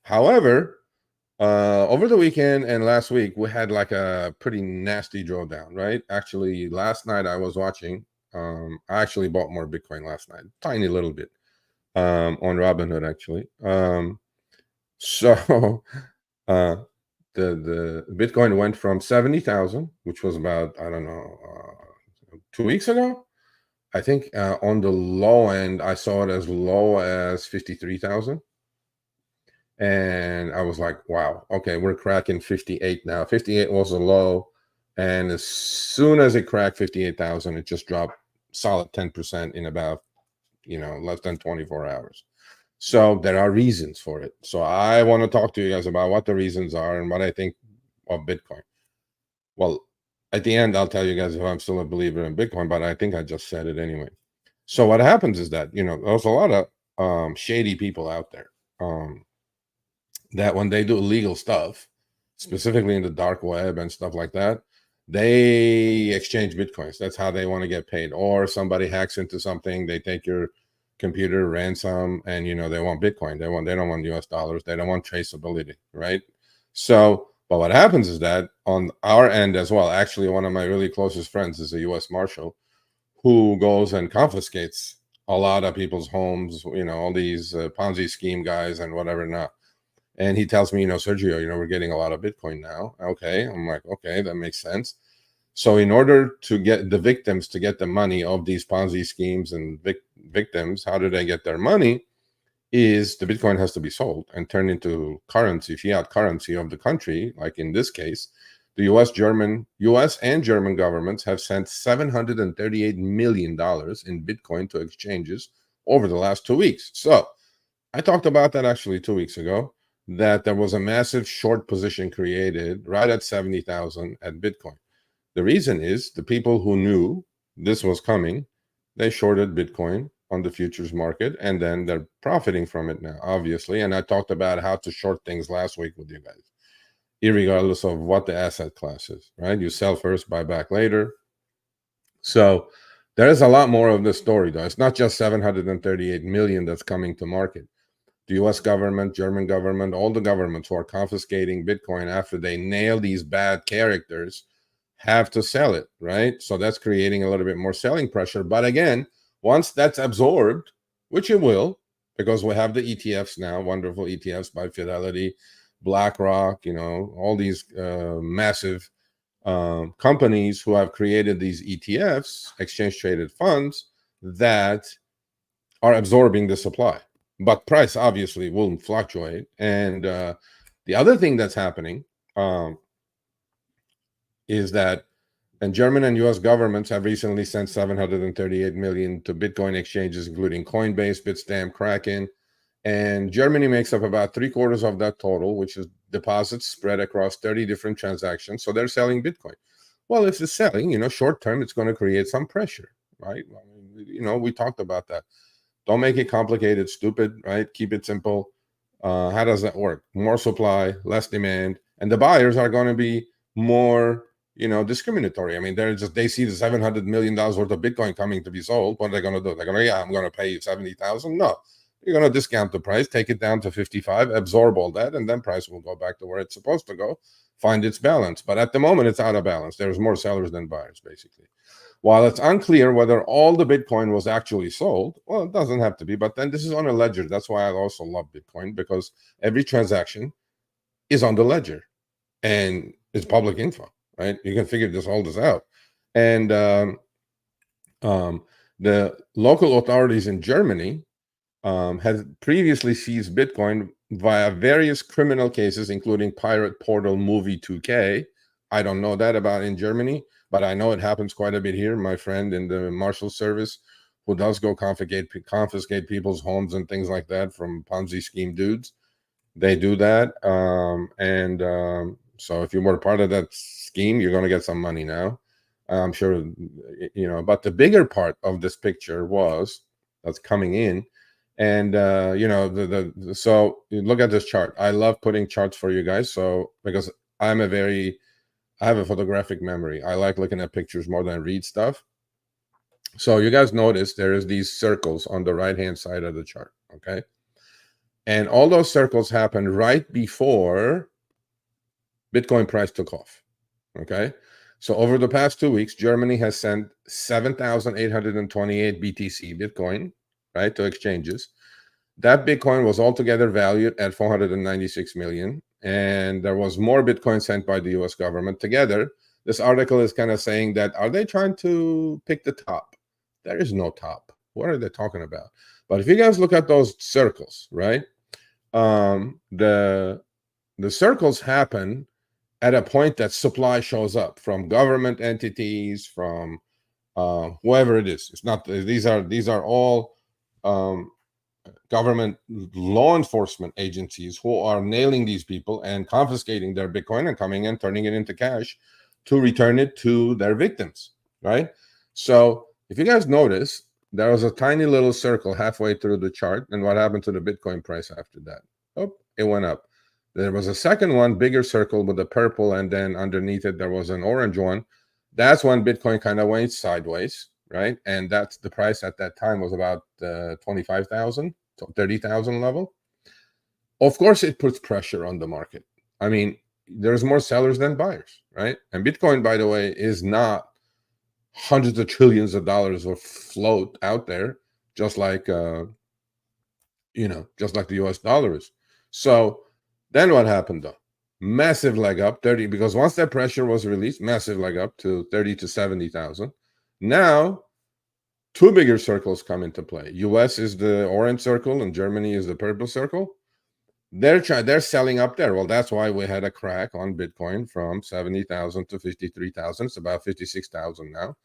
However, over the weekend and last week, we had like a pretty nasty drawdown, right? Actually, last night I was watching. I actually bought more Bitcoin last night, tiny little bit, on Robinhood actually. So uh, the Bitcoin went from 70,000, which was about, I don't know, 2 weeks ago. I think on the low end, I saw it as low as 53,000. And I was like, wow, okay, we're cracking 58 now. 58 was a low. And as soon as it cracked 58,000, it just dropped solid 10% in about, less than 24 hours. So there are reasons for it. So I want to talk to you guys about what the reasons are and what I think of Bitcoin. Well, at the end, I'll tell you guys if I'm still a believer in Bitcoin, but I think I just said it anyway. So what happens is that, there's a lot of shady people out there, that when they do illegal stuff, specifically in the dark web and stuff like that, they exchange Bitcoins. That's how they want to get paid. Or somebody hacks into something, they take your computer ransom, and they want Bitcoin. They don't want US dollars. They don't want traceability, right? So, but what happens is that on our end as well, actually one of my really closest friends is a US Marshal who goes and confiscates a lot of people's homes, all these Ponzi scheme guys and whatever not. And he tells me, Sergio, we're getting a lot of Bitcoin now. Okay. I'm like, okay, that makes sense. So in order to get the victims to get the money of these Ponzi schemes and victims, how do they get their money? Is the Bitcoin has to be sold and turned into currency, fiat currency of the country. Like in this case, the US and German governments have sent $738 million in Bitcoin to exchanges over the last 2 weeks. So I talked about that actually 2 weeks ago, that there was a massive short position created right at 70,000 at Bitcoin. The reason is the people who knew this was coming, they shorted Bitcoin on the futures market, and then they're profiting from it now, obviously. And I talked about how to short things last week with you guys, irregardless of what the asset class is, right? You sell first, buy back later. So there is a lot more of this story, though. It's not just 738 million that's coming to market. The US government, German government, all the governments who are confiscating Bitcoin after they nail these bad characters have to sell it, right? So that's creating a little bit more selling pressure. But again, once that's absorbed, which it will, because we have the ETFs now, wonderful ETFs by Fidelity, BlackRock, all these massive companies who have created these ETFs, exchange traded funds, that are absorbing the supply. But price obviously will fluctuate. And the other thing that's happening is that, and German and US governments have recently sent 738 million to Bitcoin exchanges, including Coinbase, Bitstamp, Kraken. And Germany makes up about 3/4 of that total, which is deposits spread across 30 different transactions. So they're selling Bitcoin. Well, if it's selling, short term, it's going to create some pressure, right? We talked about that. Don't make it complicated, stupid, right? Keep it simple. How does that work? More supply, less demand, and the buyers are going to be more, discriminatory. I mean, they see the $700 million worth of Bitcoin coming to be sold. What are they going to do? They're going to, I'm going to pay you 70,000. No, you're going to discount the price, take it down to 55, absorb all that, and then price will go back to where it's supposed to go, find its balance. But at the moment, it's out of balance. There's more sellers than buyers, basically. While it's unclear whether all the Bitcoin was actually sold, well, it doesn't have to be, but then this is on a ledger. That's why I also love Bitcoin, because every transaction is on the ledger and it's public info, right? You can figure all this out. And the local authorities in Germany had previously seized Bitcoin via various criminal cases, including Pirate Portal Movie 2K. I don't know that about in Germany, but I know it happens quite a bit here. My friend in the Marshal Service, who does go confiscate people's homes and things like that from Ponzi scheme dudes, they do that. So if you were part of that scheme, you're going to get some money now. I'm sure, but the bigger part of this picture that's coming in. And so you look at this chart. I love putting charts for you guys. So because I have a photographic memory. I like looking at pictures more than read stuff. So you guys notice there is these circles on the right-hand side of the chart, okay? And all those circles happened right before Bitcoin price took off, okay? So over the past 2 weeks, Germany has sent 7,828 BTC, Bitcoin, right, to exchanges. That Bitcoin was altogether valued at 496 million. And there was more Bitcoin sent by the US government. Together, this article is kind of saying that, are they trying to pick the top? There is no top. What are they talking about? But if you guys look at those circles, right? The circles happen at a point that supply shows up from government entities, from whoever it is. It's not, these are all government law enforcement agencies who are nailing these people and confiscating their Bitcoin and coming and turning it into cash to return it to their victims, right? So if you guys notice, there was a tiny little circle halfway through the chart, and what happened to the Bitcoin price after that? Oh, it went up. There was a second one, bigger circle with a purple, and then underneath it there was an orange one. That's when Bitcoin kind of went sideways, right? And that's the price at that time was about 25,000, 30,000 level. Of course, it puts pressure on the market. I mean, there's more sellers than buyers, right? And Bitcoin, by the way, is not hundreds of trillions of dollars of float out there, just like just like the US dollar is. So then what happened though? Massive leg up, 30, because once that pressure was released, massive leg up to 30 to 70,000. Now, two bigger circles come into play. US is the orange circle and Germany is the purple circle. They're selling up there. Well, that's why we had a crack on Bitcoin from 70,000 to 53,000. It's about 56,000 now.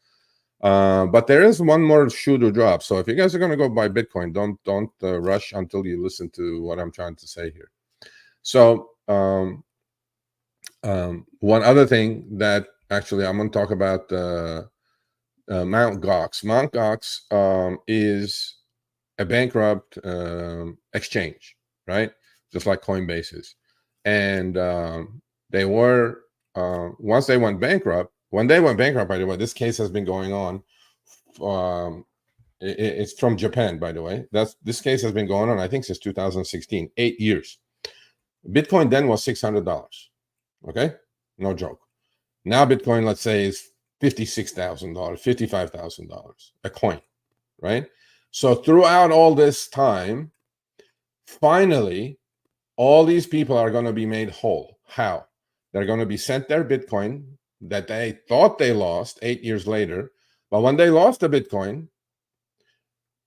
But there is one more shoe to drop. So if you guys are going to go buy Bitcoin, don't rush until you listen to what I'm trying to say here. So one other thing that actually I'm going to talk about Mt. Gox. Mt. Gox is a bankrupt exchange, right? Just like Coinbase is. And they were, once they went bankrupt, when they went bankrupt, by the way, this case has been going on. It's from Japan, by the way. This case has been going on, I think, since 2016, 8 years. Bitcoin then was $600. Okay, no joke. Now Bitcoin, let's say, is $56,000, $55,000 a coin, right? So throughout all this time, finally, all these people are going to be made whole. How? They're going to be sent their Bitcoin that they thought they lost 8 years later. But when they lost the Bitcoin,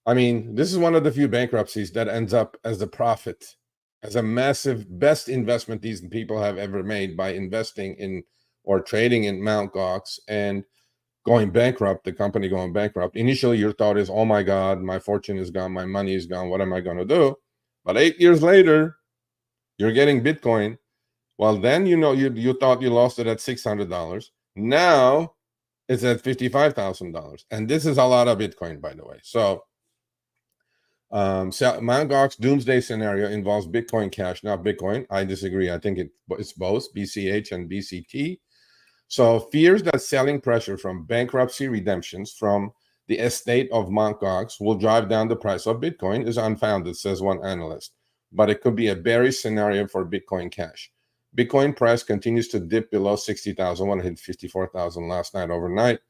I mean, this is one of the few bankruptcies that ends up as a profit, as a massive best investment these people have ever made by investing in or trading in Mt. Gox and going bankrupt, the company going bankrupt. Initially, your thought is, oh my God, my fortune is gone, my money is gone, what am I going to do? But 8 years later, you're getting Bitcoin. Well, then you thought you lost it at $600. Now it's at $55,000. And this is a lot of Bitcoin, by the way. So Mt. Gox doomsday scenario involves Bitcoin Cash, not Bitcoin. I disagree. I think it's both BCH and BCT. So fears that selling pressure from bankruptcy redemptions from the estate of Mt. Gox will drive down the price of Bitcoin is unfounded, says one analyst. But it could be a bearish scenario for Bitcoin Cash. Bitcoin price continues to dip below 60,000. One hit 54,000 last night overnight,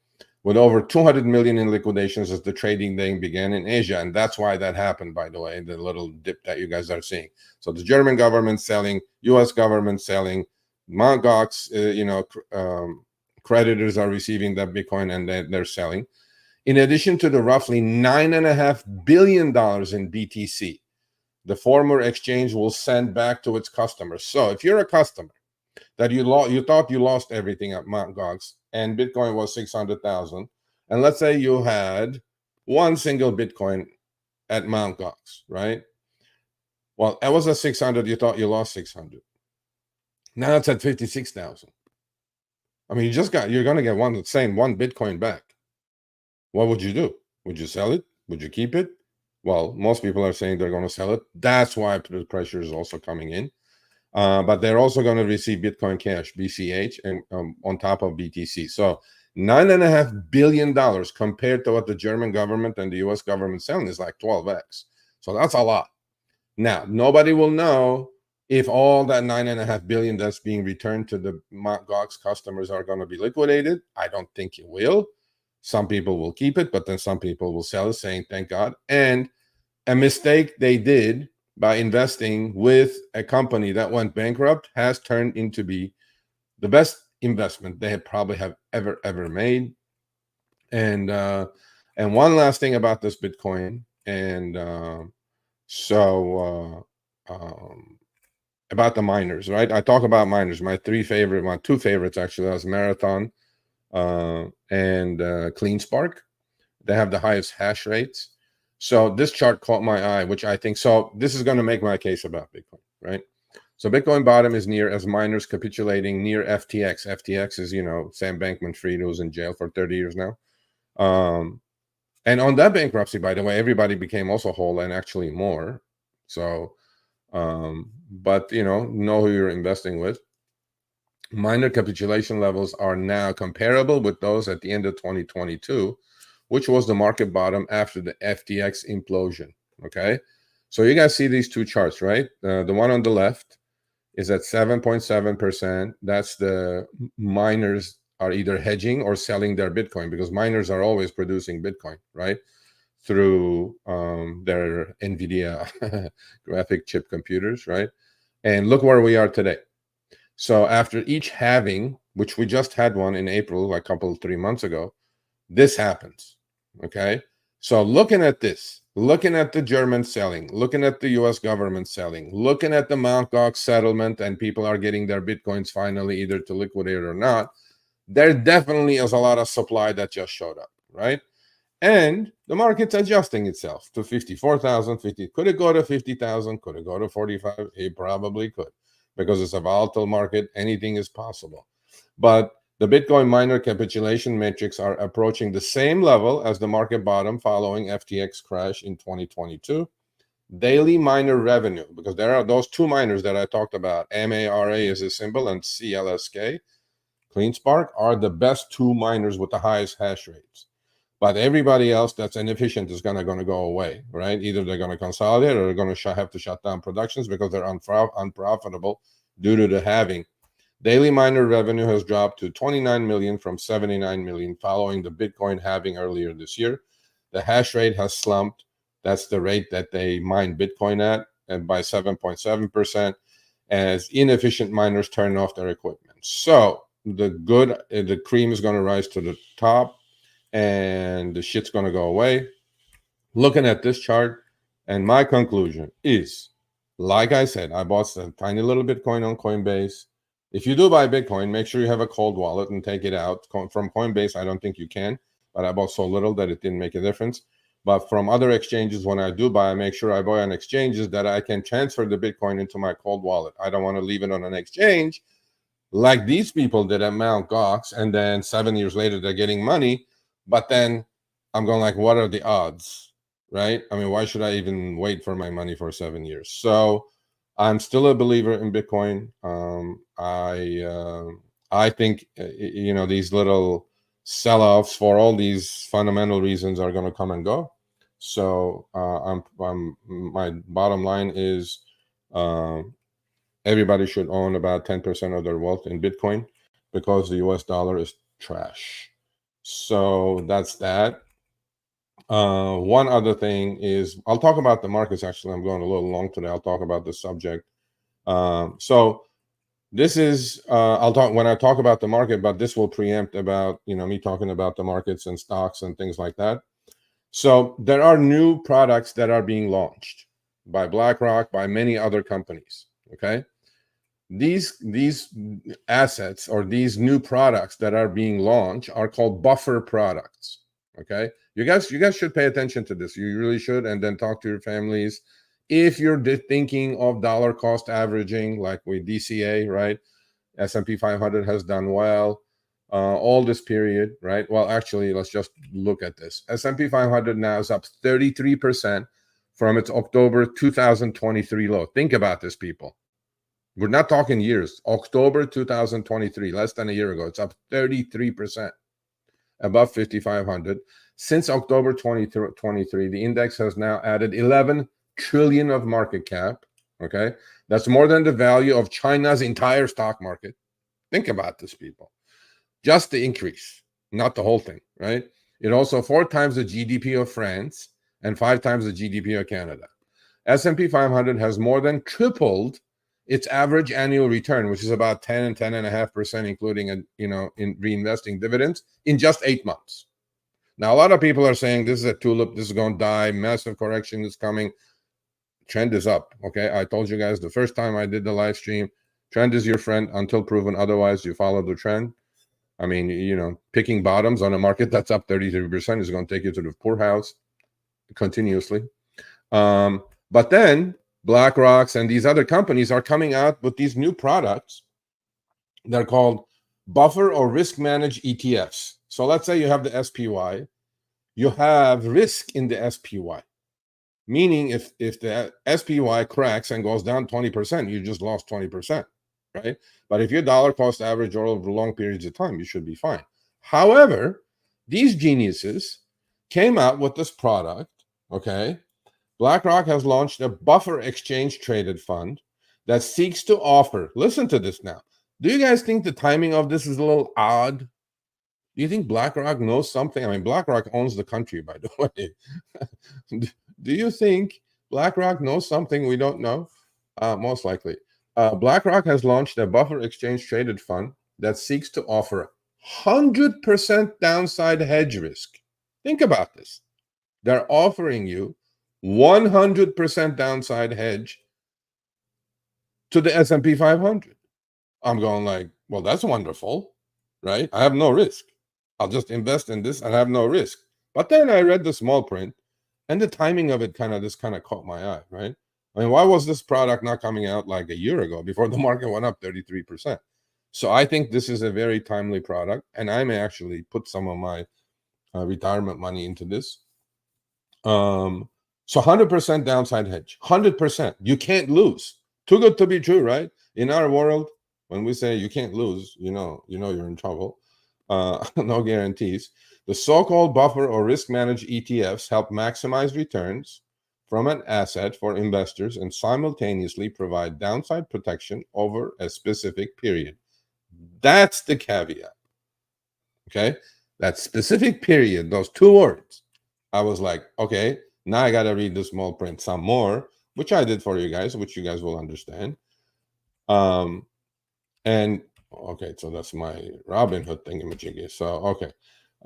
with over 200 million in liquidations as the trading day began in Asia. And that's why that happened, by the way, the little dip that you guys are seeing. So the German government selling, US government selling, Mt. Gox, creditors are receiving that Bitcoin and they're selling. In addition to the roughly $9.5 billion in BTC, the former exchange will send back to its customers. So if you're a customer that you thought you lost everything at Mt. Gox, and Bitcoin was 600,000, and let's say you had one single Bitcoin at Mt. Gox, right? Well, it was at 600. You thought you lost 600. Now it's at 56,000. I mean, you're going to get one Bitcoin back. What would you do? Would you sell it? Would you keep it? Well, most people are saying they're going to sell it. That's why the pressure is also coming in. But they're also going to receive Bitcoin Cash, BCH, and on top of BTC. So $9.5 billion compared to what the German government and the US government selling is like 12x. So that's a lot. Now, nobody will know if all that $9.5 billion that's being returned to the Mt. Gox customers are going to be liquidated. I don't think it will. Some people will keep it, but then some people will sell it saying, thank God. And a mistake they did by investing with a company that went bankrupt has turned into be the best investment they have ever made. And one last thing about this Bitcoin, and about the miners, right? I talk about miners. My two favorites actually, was Marathon and CleanSpark. They have the highest hash rates. So this chart caught my eye, which I think, so this is going to make my case about Bitcoin, right? So Bitcoin bottom is near as miners capitulating near FTX. FTX is, Sam Bankman-Fried, who's in jail for 30 years now. And on that bankruptcy, by the way, everybody became also whole and actually more. So, but, know who you're investing with. Miner capitulation levels are now comparable with those at the end of 2022, which was the market bottom after the FTX implosion, okay? So you guys see these two charts, right? The one on the left is at 7.7%. That's the miners are either hedging or selling their Bitcoin, because miners are always producing Bitcoin, right? Through their NVIDIA graphic chip computers, right? And look where we are today. So after each halving, which we just had one in April, like 3 months ago, this happens, okay? So looking at this, looking at the German selling, looking at the US government selling, looking at the Mt. Gox settlement, and people are getting their Bitcoins finally either to liquidate or not, there definitely is a lot of supply that just showed up, right? And the market's adjusting itself to 54,000, 50. Could it go to 50,000? Could it go to 45? It probably could, because it's a volatile market. Anything is possible. But the Bitcoin miner capitulation metrics are approaching the same level as the market bottom following FTX crash in 2022. Daily miner revenue, because there are those two miners that I talked about, MARA is a symbol, and CLSK, CleanSpark, are the best two miners with the highest hash rates. But everybody else that's inefficient is going to go away, right? Either they're going to consolidate or they're going to have to shut down productions because they're unprofitable due to the halving. Daily miner revenue has dropped to 29 million from 79 million following the Bitcoin halving earlier this year. The hash rate has slumped. That's the rate that they mine Bitcoin at, and by 7.7%, as inefficient miners turn off their equipment. So the cream is going to rise to the top, and the shit's going to go away. Looking at this chart, and my conclusion is, like I said, I bought a tiny little Bitcoin on Coinbase. If you do buy Bitcoin, make sure you have a cold wallet and take it out. From Coinbase, I don't think you can, but I bought so little that it didn't make a difference. But from other exchanges, when I do buy, I make sure I buy on exchanges that I can transfer the Bitcoin into my cold wallet. I don't want to leave it on an exchange like these people did at Mt. Gox, and then 7 years later, they're getting money. But then I'm going like, what are the odds, right? I mean, why should I even wait for my money for 7 years? So I'm still a believer in Bitcoin. I think these little sell-offs for all these fundamental reasons are going to come and go. So my bottom line is everybody should own about 10% of their wealth in Bitcoin, because the US dollar is trash. So that's that. One other thing is, I'll talk about the markets. Actually, I'm going a little long today. I'll talk about the subject. So this is, when I talk about the market, but this will preempt about, me talking about the markets and stocks and things like that. So there are new products that are being launched by BlackRock, by many other companies. Okay. These assets or these new products that are being launched are called buffer products. Okay, you guys should pay attention to this. You really should, and then talk to your families. If you're thinking of dollar cost averaging, like with DCA, right? S&P 500 has done well all this period, right? Well, actually, let's just look at this. S&P 500 now is up 33% from its October 2023 low. Think about this, people. We're not talking years. October 2023, less than a year ago, it's up 33%, above 5,500. Since October 2023, the index has now added 11 trillion of market cap. Okay, that's more than the value of China's entire stock market. Think about this, people. Just the increase, not the whole thing, right? It also 4 times the GDP of France and 5 times the GDP of Canada. S&P 500 has more than tripled its average annual return, which is about 10 and 10.5%, including in reinvesting dividends, in just 8 months. Now, a lot of people are saying this is a tulip, this is going to die, massive correction is coming. Trend is up. Okay, I told you guys the first time I did the live stream, trend is your friend until proven otherwise. You follow the trend. I mean, picking bottoms on a market that's up 33% is going to take you to the poorhouse continuously. But then BlackRock and these other companies are coming out with these new products. They're called buffer or risk managed ETFs. So let's say you have the SPY, you have risk in the SPY, meaning if the SPY cracks and goes down 20%, you just lost 20%, right? But if your dollar cost average over long periods of time, you should be fine. However, these geniuses came out with this product, okay? BlackRock has launched a buffer exchange traded fund that seeks to offer, listen to this now. Do you guys think the timing of this is a little odd? Do you think BlackRock knows something? I mean, BlackRock owns the country, by the way. Do you think BlackRock knows something we don't know? Most likely. BlackRock has launched a buffer exchange traded fund that seeks to offer 100% downside hedge risk. Think about this. They're offering you 100% downside hedge to the S&P 500. I'm going like, well, that's wonderful, right? I have no risk. I'll just invest in this and have no risk. But then I read the small print, and the timing of it kind of caught my eye, right? I mean, why was this product not coming out like a year ago before the market went up 33%? So I think this is a very timely product, and I may actually put some of my retirement money into this. So 100% downside hedge, 100%. You can't lose. Too good to be true, right? In our world, when we say you can't lose, you know you're in trouble. No guarantees. The so-called buffer or risk-managed ETFs help maximize returns from an asset for investors and simultaneously provide downside protection over a specific period. That's the caveat. Okay? That specific period, those 2 words. I was like, okay, now I got to read the small print some more, which I did for you guys, which you guys will understand. And okay, so that's my Robinhood thingamajiggy. So okay,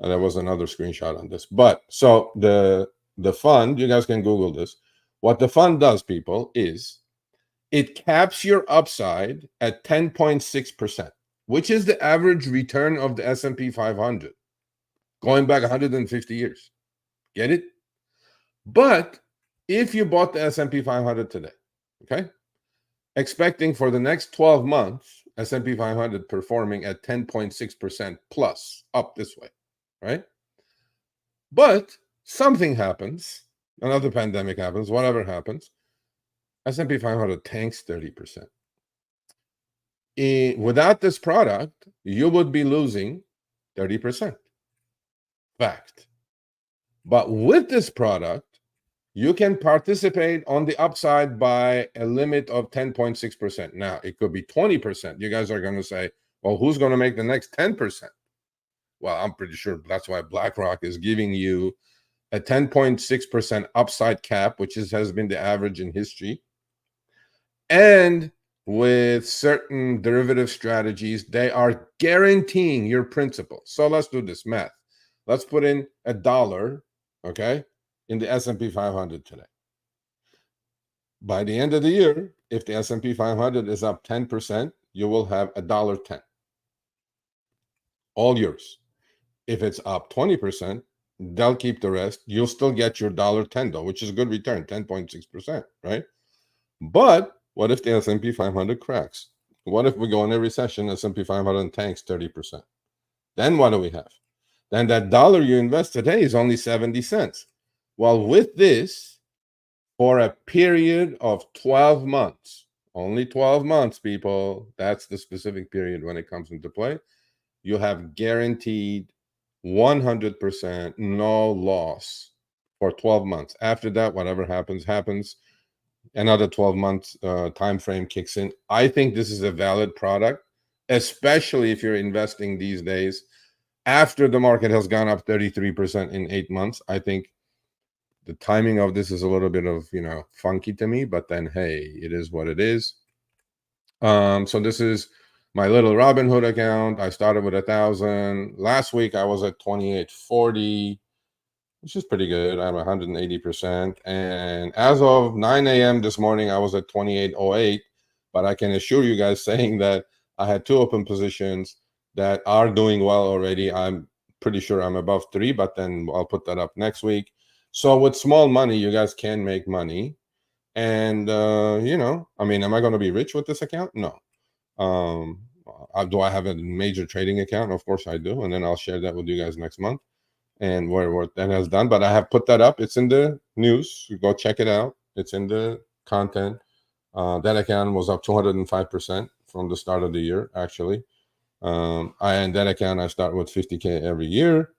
there was another screenshot on this. But so the fund, you guys can Google this. What the fund does, people, is it caps your upside at 10.6%, which is the average return of the S&P 500 going back 150 years. Get it? But if you bought the S&P 500 today, okay, expecting for the next 12 months, S&P 500 performing at 10.6% plus up this way, right? But something happens, another pandemic happens, whatever happens, S&P 500 tanks 30%. Without this product, you would be losing 30%. Fact. But with this product, you can participate on the upside by a limit of 10.6%. Now, it could be 20%. You guys are going to say, well, who's going to make the next 10%? Well, I'm pretty sure that's why BlackRock is giving you a 10.6% upside cap, which has been the average in history. And with certain derivative strategies, they are guaranteeing your principal. So let's do this math. Let's put in $1, okay, in the S&P 500 today. By the end of the year, if the S&P 500 is up 10%, you will have $1.10. All yours. If it's up 20%, they'll keep the rest. You'll still get your $1.10 though, which is a good return, 10.6%, right? But what if the S&P 500 cracks? What if we go in a recession, S&P 500 tanks 30%? Then what do we have? Then that dollar you invest today is only 70 cents. Well, with this, for a period of 12 months, only 12 months, people, that's the specific period when it comes into play, you have guaranteed 100% no loss for 12 months. After that, whatever happens, happens. Another 12 months time frame kicks in. I think this is a valid product, especially if you're investing these days after the market has gone up 33% in 8 months. I think the timing of this is a little bit of, funky to me, but then, hey, it is what it is. So this is my little Robinhood account. I started with 1,000. Last week I was at 2840, which is pretty good. I'm 180%. And as of 9 a.m. this morning, I was at 2808. But I can assure you guys, saying that I had 2 open positions that are doing well already. I'm pretty sure I'm above 3, but then I'll put that up next week. So with small money, you guys can make money. And, I mean, am I going to be rich with this account? No. Do I have a major trading account? Of course I do. And then I'll share that with you guys next month and where that has done. But I have put that up. It's in the news. You go check it out. It's in the content. That account was up 205% from the start of the year, actually. And that account, I start with 50K every year.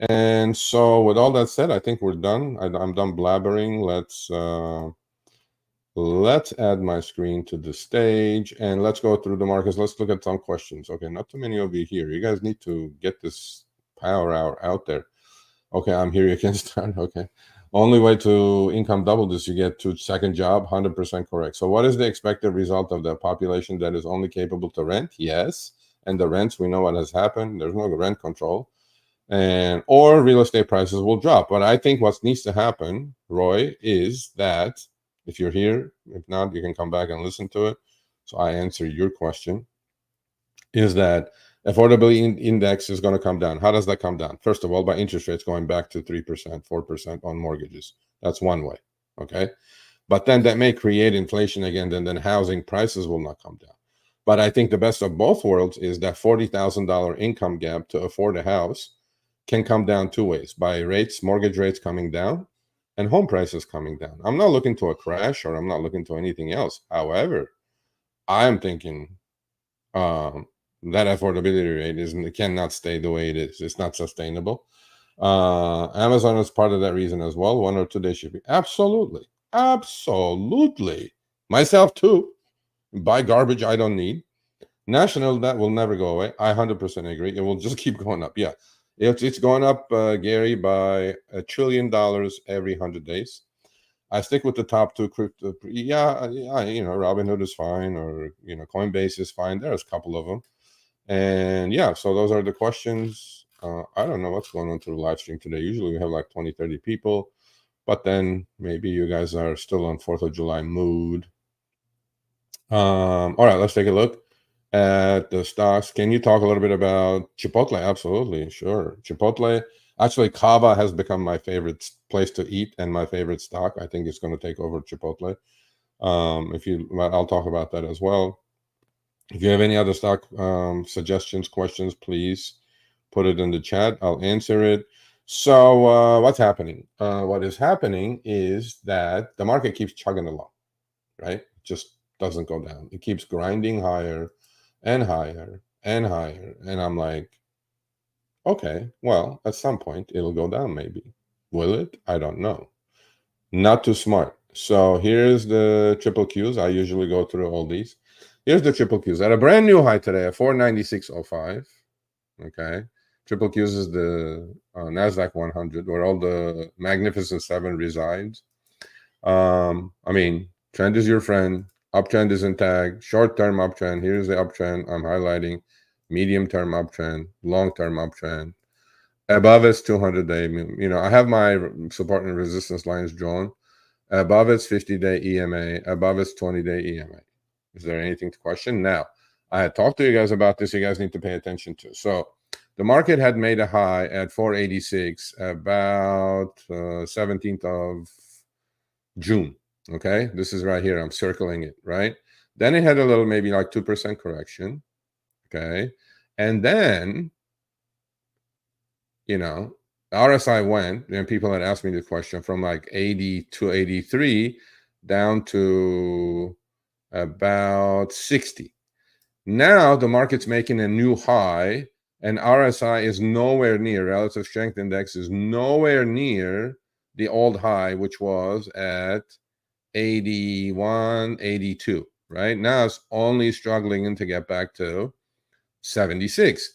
And so with all that said, I think we're done. I'm done blabbering. Let's add my screen to the stage and let's go through the markets. Let's look at some questions. Okay, not too many of you here. You guys need to get this power hour out there. Okay, I'm here. You can start. Okay. Only way to income double this, you get to second job, 100% correct. So what is the expected result of the population that is only capable to rent? Yes. And the rents, we know what has happened. There's no rent control. Or real estate prices will drop. But I think what needs to happen, Roy, is that if you're here, if not, you can come back and listen to it. So I answer your question, is that affordability index is going to come down. How does that come down? First of all, by interest rates going back to 3%, 4% on mortgages. That's one way, okay? But then that may create inflation again, and then housing prices will not come down. But I think the best of both worlds is that $40,000 income gap to afford a house can come down 2 ways: by rates, mortgage rates coming down, and home prices coming down. I'm not looking to a crash, or I'm not looking to anything else. However, I'm thinking that affordability rate cannot stay the way it is. It's not sustainable. Amazon is part of that reason as well. 1 or 2 days should be. Absolutely. Myself too. Buy garbage I don't need. National, that will never go away. I 100% agree. It will just keep going up. Yeah. It's going up, Gary, by $1 trillion every 100 days. I stick with the top 2 crypto. Yeah, Robinhood is fine, or Coinbase is fine. There's a couple of them, and yeah. So those are the questions. I don't know what's going on through the live stream today. Usually we have like 20-30 people, but then maybe you guys are still on 4th of July mood. All right, let's take a look at the stocks. Can you talk a little bit about Chipotle? Absolutely, sure. Chipotle, actually, Cava has become my favorite place to eat and my favorite stock. I think it's going to take over Chipotle. I'll talk about that as well. If you have any other stock suggestions, questions, please put it in the chat. I'll answer it. So what's happening? What is happening is that the market keeps chugging along, right? Just doesn't go down. It keeps grinding higher and higher and higher. And I'm like, okay, well, at some point it'll go down maybe. Will it? I don't know. Not too smart. So here's the triple Qs. I usually go through all these. Here's the triple Qs at a brand new high today at 496.05. Okay. Triple Qs is the NASDAQ 100, where all the Magnificent Seven resides. I mean, trend is your friend. Uptrend is intact. Short-term uptrend. Here's the uptrend I'm highlighting. Medium-term uptrend. Long-term uptrend. Above is 200-day. I have my support and resistance lines drawn. above its 50-day EMA, above its 20-day EMA. Is there anything to question? Now, I had talked to you guys about this. You guys need to pay attention to. So the market had made a high at 486 about 17th of June. Okay, this is right here. I'm circling it, right? Then it had a little, maybe like 2% correction. Okay, and then, you know, RSI went, and people had asked me the question, from like 80 to 83 down to about 60. Now the market's making a new high, and RSI is nowhere near, relative strength index is nowhere near the old high, which was at 81, 82, right? Now it's only struggling to get back to 76.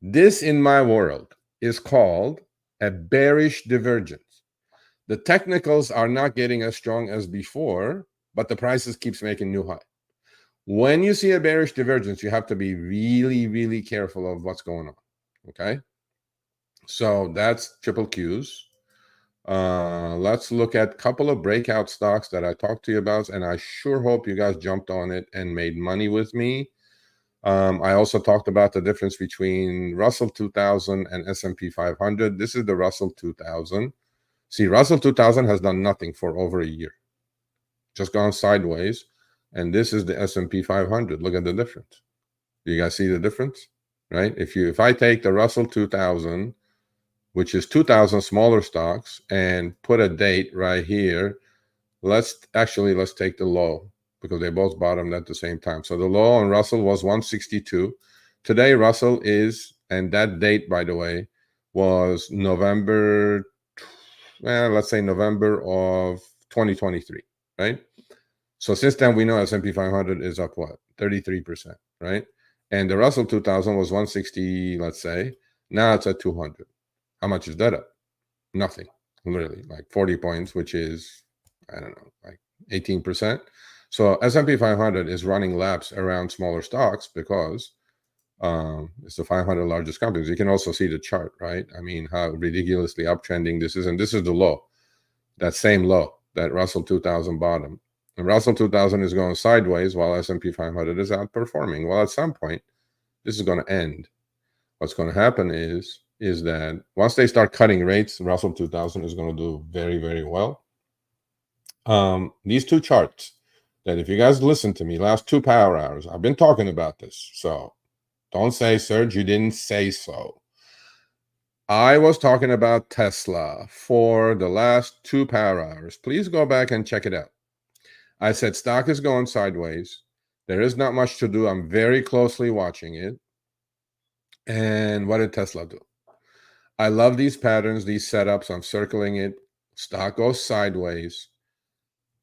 This, in my world, is called a bearish divergence. The technicals are not getting as strong as before, but the prices keeps making new high. When you see a bearish divergence, you have to be really, really careful of what's going on. Okay, so that's triple Qs. Let's look at a couple of breakout stocks that I talked to you about, and I sure hope you guys jumped on it and made money with me. I also talked about the difference between Russell 2000 and S&P 500. This is the Russell 2000. See, Russell 2000 has done nothing for over a year, just gone sideways. And this is the S&P 500. Look at the difference. Do you guys see the difference? Right? If I take the Russell 2000, which is 2,000 smaller stocks, and put a date right here, let's take the low, because they both bottomed at the same time. So the low on Russell was 162. Today, Russell is, and that date, by the way, was November, let's say November of 2023, right? So since then, we know S&P 500 is up, what, 33%, right? And the Russell 2000 was 160, let's say. Now it's at 200. How much is that up? Nothing, literally, like 40 points, which is, I don't know, like 18%. So S&P 500 is running laps around smaller stocks because it's the 500 largest companies. You can also see the chart, right? I mean, how ridiculously uptrending this is. And this is the low, that same low, that Russell 2000 bottom. And Russell 2000 is going sideways while S&P 500 is outperforming. Well, at some point, this is going to end. What's going to happen is that once they start cutting rates, Russell 2000 is going to do very, very well. These two charts, that if you guys listen to me last 2 power hours, I've been talking about this. So don't say, Serge, you didn't say so. I was talking about Tesla for the last 2 power hours. Please go back and check it out. I said stock is going sideways. There is not much to do. I'm very closely watching it. And what did Tesla do? I love these patterns, these setups. I'm circling it. Stock goes sideways,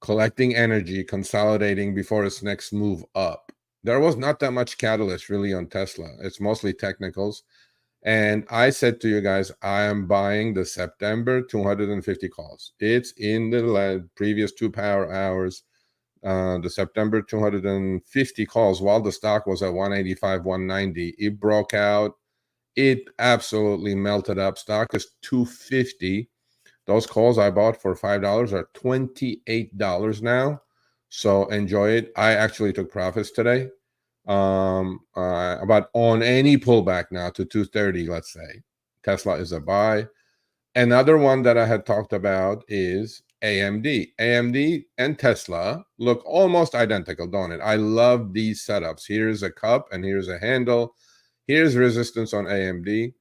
collecting energy, consolidating before its next move up. There was not that much catalyst really on Tesla. It's mostly technicals. And I said to you guys, I am buying the September 250 calls. It's in the previous 2 power hours. The September 250 calls, while the stock was at 185, 190, it broke out. It absolutely melted up. Stock is 250. Those calls I bought for $5 are $28 now. So enjoy it. I actually took profits today. About on any pullback now to 230, let's say. Tesla is a buy. Another one that I had talked about is AMD. AMD and Tesla look almost identical, don't it? I love these setups. Here's a cup and here's a handle. Here's resistance on AMD.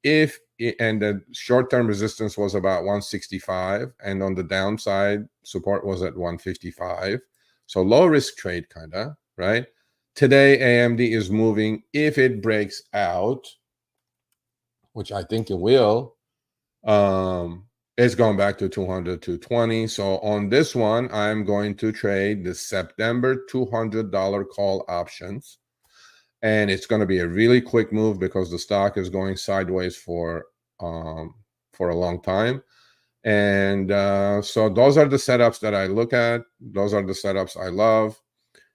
And the short-term resistance was about 165, and on the downside, support was at 155. So low risk trade, kind of, right? Today, AMD is moving. If it breaks out, which I think it will, it's going back to 200, 220. So on this one, I'm going to trade the September $200 call options. And it's going to be a really quick move because the stock is going sideways for a long time. And so those are the setups that I look at. Those are the setups I love.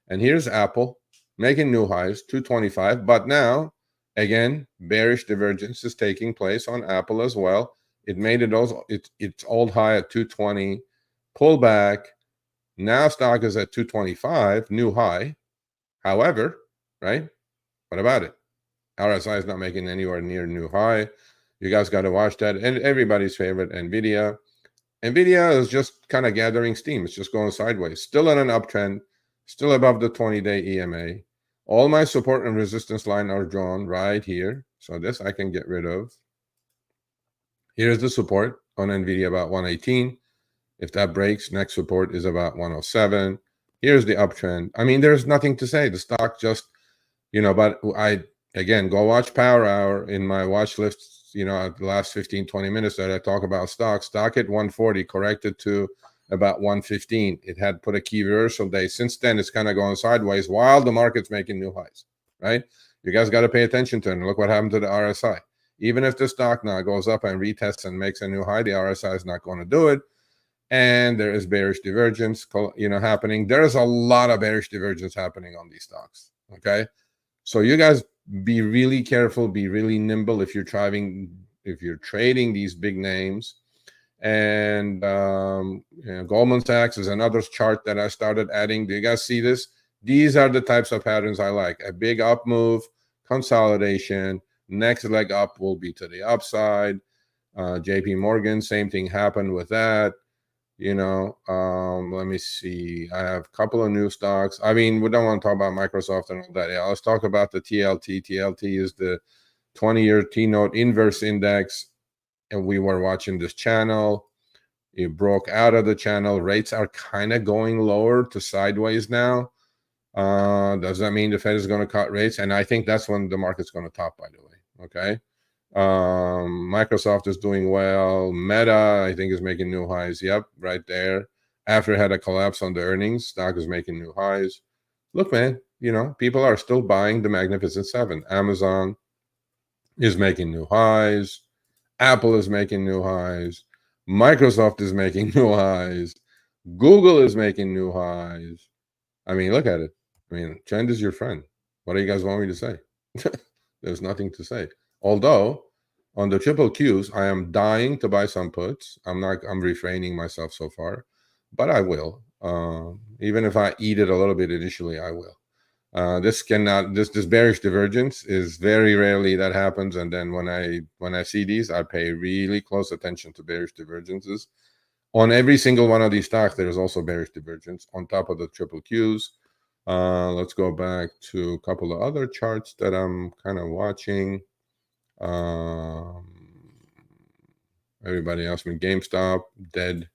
And here's Apple making new highs, 225. But now, again, bearish divergence is taking place on Apple as well. It made its old high at 220 pull back. Now stock is at 225, new high. However, right? What about it? RSI is not making anywhere near new high. You guys got to watch that. And everybody's favorite, NVIDIA. NVIDIA is just kind of gathering steam. It's just going sideways. Still on an uptrend. Still above the 20-day EMA. All my support and resistance line are drawn right here. So this I can get rid of. Here's the support on NVIDIA, about 118. If that breaks, next support is about 107. Here's the uptrend. I mean, there's nothing to say. The stock just, but again, go watch Power Hour in my watch list, the last 15, 20 minutes that I talk about stock at 140, corrected to about 115. It had put a key reversal day. Since then, it's kind of going sideways while the market's making new highs, right? You guys got to pay attention to it. And look what happened to the RSI. Even if the stock now goes up and retests and makes a new high, the RSI is not going to do it. And there is bearish divergence, happening. There's a lot of bearish divergence happening on these stocks, okay? So you guys be really careful, be really nimble if you're trading these big names. And Goldman Sachs is another chart that I started adding. Do you guys see this? These are the types of patterns I like. A big up move, consolidation, next leg up will be to the upside. JP Morgan, same thing happened with that. Let me see. I have a couple of new stocks. I mean, we don't want to talk about Microsoft and all that. Yeah, let's talk about the TLT. TLT is the 20-year T-note inverse index. And we were watching this channel. It broke out of the channel. Rates are kind of going lower to sideways now. Does that mean the Fed is going to cut rates? And I think that's when the market's going to top, by the way. Okay. Microsoft is doing well. Meta, I think, is making new highs. Yep, right there. After it had a collapse on the earnings, stock is making new highs. Look, man, people are still buying the Magnificent Seven. Amazon is making new highs. Apple is making new highs. Microsoft is making new highs. Google is making new highs. I mean, look at it. I mean, trend is your friend. What do you guys want me to say? There's nothing to say. Although on the triple Qs, I am dying to buy some puts. I'm refraining myself so far, but I will. Even if I eat it a little bit initially, I will. This bearish divergence is very rarely that happens. And then when I see these, I pay really close attention to bearish divergences. On every single one of these stocks, there is also bearish divergence on top of the triple Qs. Let's go back to a couple of other charts that I'm kind of watching. Everybody else, GameStop, dead.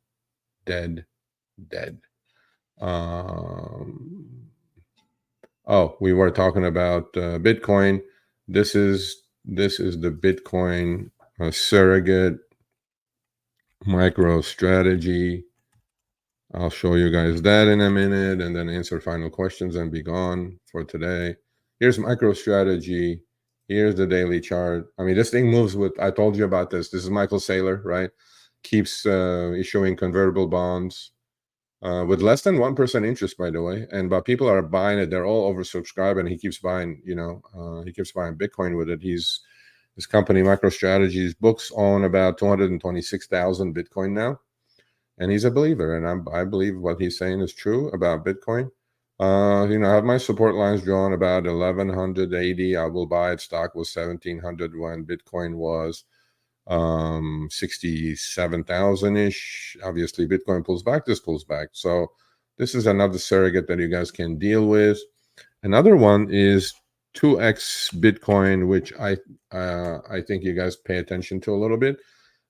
Oh, we were talking about Bitcoin. This is the Bitcoin surrogate micro strategy. I'll show you guys that in a minute and then answer final questions and be gone for today. Here's MicroStrategy. Here's the daily chart. I mean, this thing moves with, I told you about this. This is Michael Saylor, right? Keeps issuing convertible bonds with less than 1% interest, by the way. But people are buying it. They're all oversubscribed, and he keeps buying, he keeps buying Bitcoin with it. His company, MicroStrategy's books own about 226,000 Bitcoin now. And he's a believer, and I believe what he's saying is true about Bitcoin. I have my support lines drawn about 1,180. I will buy it. Stock was 1,700 when Bitcoin was 67,000-ish. Obviously, Bitcoin pulls back. This pulls back. So this is another surrogate that you guys can deal with. Another one is 2x Bitcoin, which I think you guys pay attention to a little bit.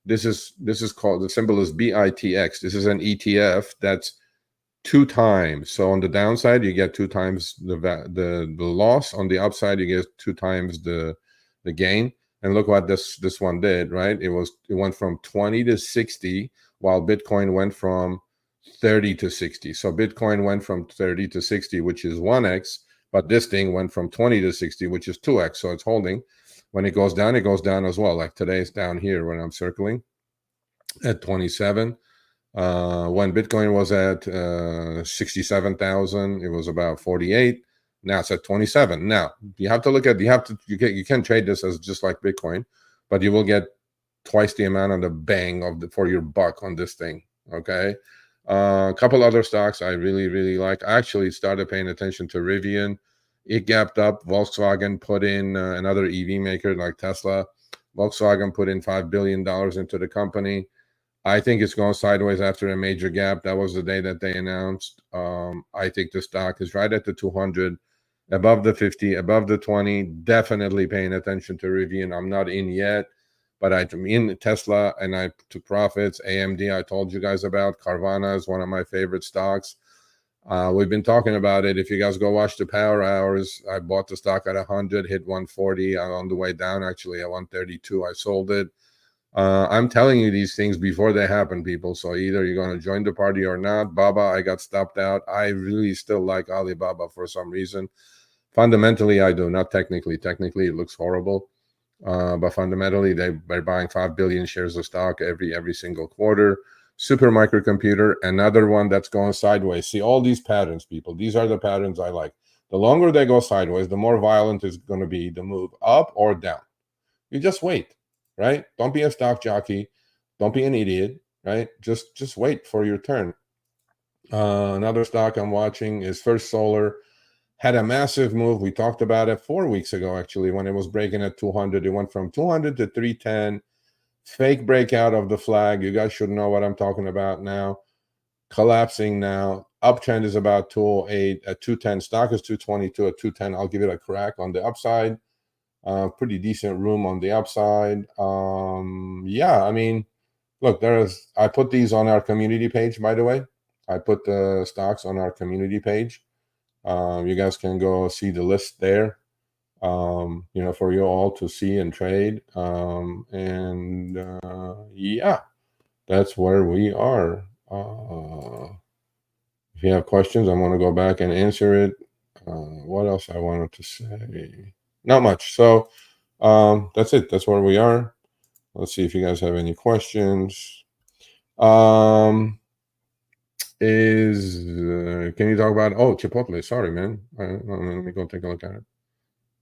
This is called, the symbol is BITX. This is an ETF that's 2 times. So on the downside, you get 2 times the loss. On the upside, you get 2 times the gain. And look what this one did, right? It went from 20 to 60, while Bitcoin went from 30 to 60. So Bitcoin went from 30 to 60, which is 1x, but this thing went from 20 to 60, which is 2x. So it's holding. When it goes down as well. Like today, it's down here when I'm circling at 27. When Bitcoin was at 67,000, it was about 48. Now it's at 27. Now you have to look at, you can trade this as just like Bitcoin, but you will get twice the amount of the bang for your buck on this thing. Okay. A couple other stocks I really, really like. I actually started paying attention to Rivian. It gapped up. Volkswagen put in another EV maker like Tesla. Volkswagen put in $5 billion into the company. I think it's going sideways after a major gap. That was the day that they announced. I think the stock is right at the 200, above the 50, above the 20. Definitely paying attention to Rivian. I'm not in yet, but I'm in Tesla and I took profits. AMD, I told you guys about. Carvana is one of my favorite stocks. We've been talking about it. If you guys go watch the Power Hours, I bought the stock at 100, hit 140 on the way down, actually at 132. I sold it. I'm telling you these things before they happen, people. So either you're going to join the party or not. Baba, I got stopped out. I really still like Alibaba for some reason. Fundamentally, I do, not technically. Technically, it looks horrible. But fundamentally, they're buying 5 billion shares of stock every single quarter. Super microcomputer, another one that's going sideways. See all these patterns, people. These are the patterns I like. The longer they go sideways, the more violent is going to be the move up or down. You just wait, right? Don't be a stock jockey. Don't be an idiot, right? Just wait for your turn. Another stock I'm watching is First Solar. Had a massive move. We talked about it 4 weeks ago, actually, when it was breaking at 200. It went from 200 to 310. Fake breakout of the flag. You guys should know what I'm talking about now. Collapsing now. Uptrend is about 208 at 210. Stock is 222 at 210. I'll give it a crack on the upside. Pretty decent room on the upside. Yeah, I mean, look, I put these on our community page, by the way. I put the stocks on our community page. You guys can go see the list there. For you all to see and trade. Yeah, that's where we are. If you have questions, I'm going to go back and answer it. What else I wanted to say? Not much. So that's it. That's where we are. Let's see if you guys have any questions. Can you talk about Chipotle? Sorry, man. Let me go take a look at it.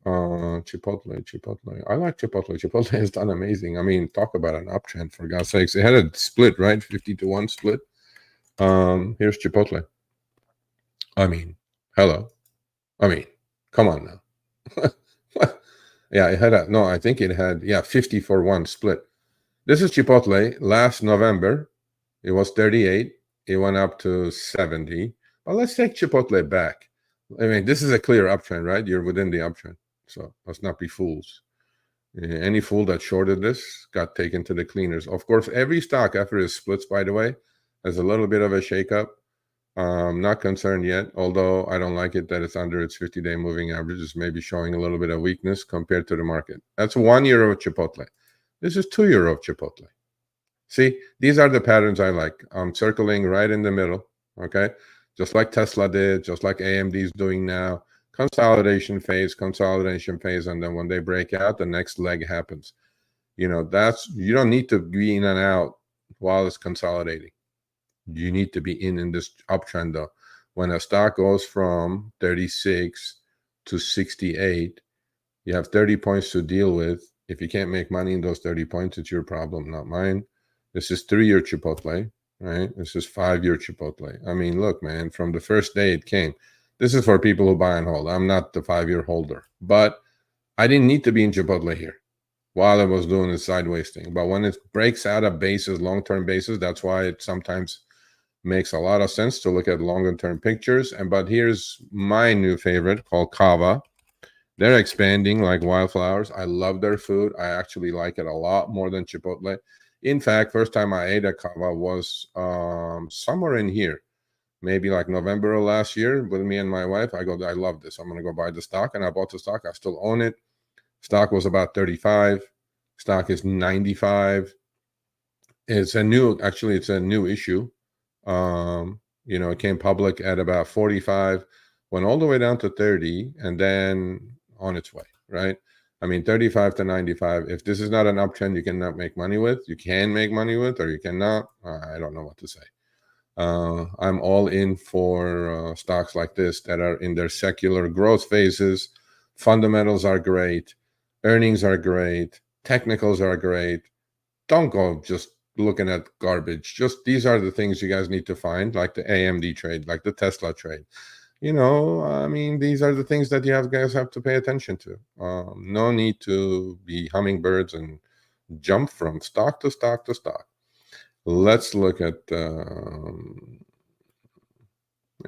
Chipotle. I like Chipotle. Chipotle has done amazing. I mean, talk about an uptrend, for God's sakes. It had a split, right? 50-1 split. Here's Chipotle. I mean, hello. I mean, come on now. Yeah, I think it had 50-1 split. This is Chipotle. Last November, it was 38. It went up to 70. Well, let's take Chipotle back. I mean, this is a clear uptrend, right? You're within the uptrend. So let's not be fools. Any fool that shorted this got taken to the cleaners. Of course, every stock after it splits, by the way, has a little bit of a shakeup. Not concerned yet, although I don't like it that it's under its 50-day moving average. It's maybe showing a little bit of weakness compared to the market. That's 1 year of Chipotle. This is 2 year of Chipotle. See, these are the patterns I like. I'm circling right in the middle, okay? Just like Tesla did, just like AMD is doing now. Consolidation phase, and then when they break out, the next leg happens. You don't need to be in and out while it's consolidating. You need to be in this uptrend, though. When a stock goes from 36 to 68, you have 30 points to deal with. If you can't make money in those 30 points, it's your problem, not mine. This is 3-year Chipotle, right? This is 5-year Chipotle. I mean, look, man, from the first day it came. This is for people who buy and hold. I'm not the 5-year holder. But I didn't need to be in Chipotle here while I was doing this sideways thing. But when it breaks out of bases, long-term bases, that's why it sometimes makes a lot of sense to look at longer-term pictures. But here's my new favorite called Kava. They're expanding like wildflowers. I love their food. I actually like it a lot more than Chipotle. In fact, first time I ate a Kava was somewhere in here, maybe like November of last year with me and my wife. I love this. I'm going to go buy the stock. And I bought the stock. I still own it. Stock was about 35. Stock is 95. It's a new issue. It came public at about 45, went all the way down to 30, and then on its way, right? I mean, 35 to 95. If this is not an uptrend you cannot make money with, you can make money with, or you cannot. I don't know what to say. I'm all in for stocks like this that are in their secular growth phases. Fundamentals are great. Earnings are great. Technicals are great. Don't go just looking at garbage. Just these are the things you guys need to find, like the AMD trade, like the Tesla trade. I mean, these are the things that guys have to pay attention to. No need to be hummingbirds and jump from stock to stock to stock. Let's look at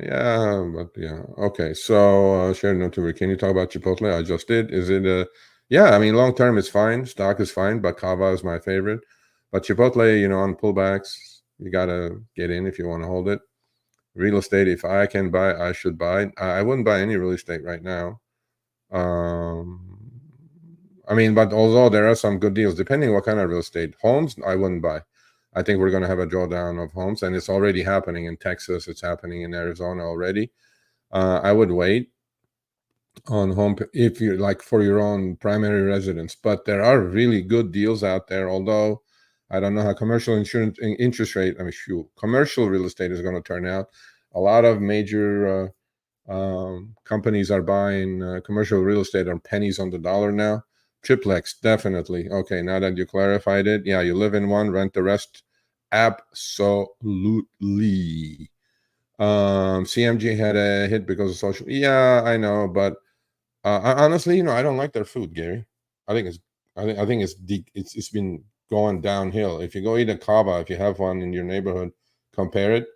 yeah, but yeah. Okay. So, share note can you talk about Chipotle? I just did. Is it yeah, I mean, long term is fine. Stock is fine, but Kava is my favorite. But Chipotle, on pullbacks, you gotta get in if you want to hold it. Real estate, if I can buy, I should buy. I wouldn't buy any real estate right now. I mean, but although there are some good deals, depending what kind of real estate. Homes, I wouldn't buy. I think we're going to have a drawdown of homes, and it's already happening in Texas. It's happening in Arizona already. I would wait on home if you're like for your own primary residence, but there are really good deals out there. Although I don't know how commercial insurance interest rate. I mean, commercial real estate is going to turn out. A lot of major companies are buying commercial real estate on pennies on the dollar now. Triplex, definitely. Okay, now that you clarified it, yeah, you live in one, rent the rest. Absolutely. CMG had a hit because of social. Yeah, I know, but honestly, I don't like their food, Gary. I think it's, I think it's been going downhill. If you go eat a kava, if you have one in your neighborhood, compare it.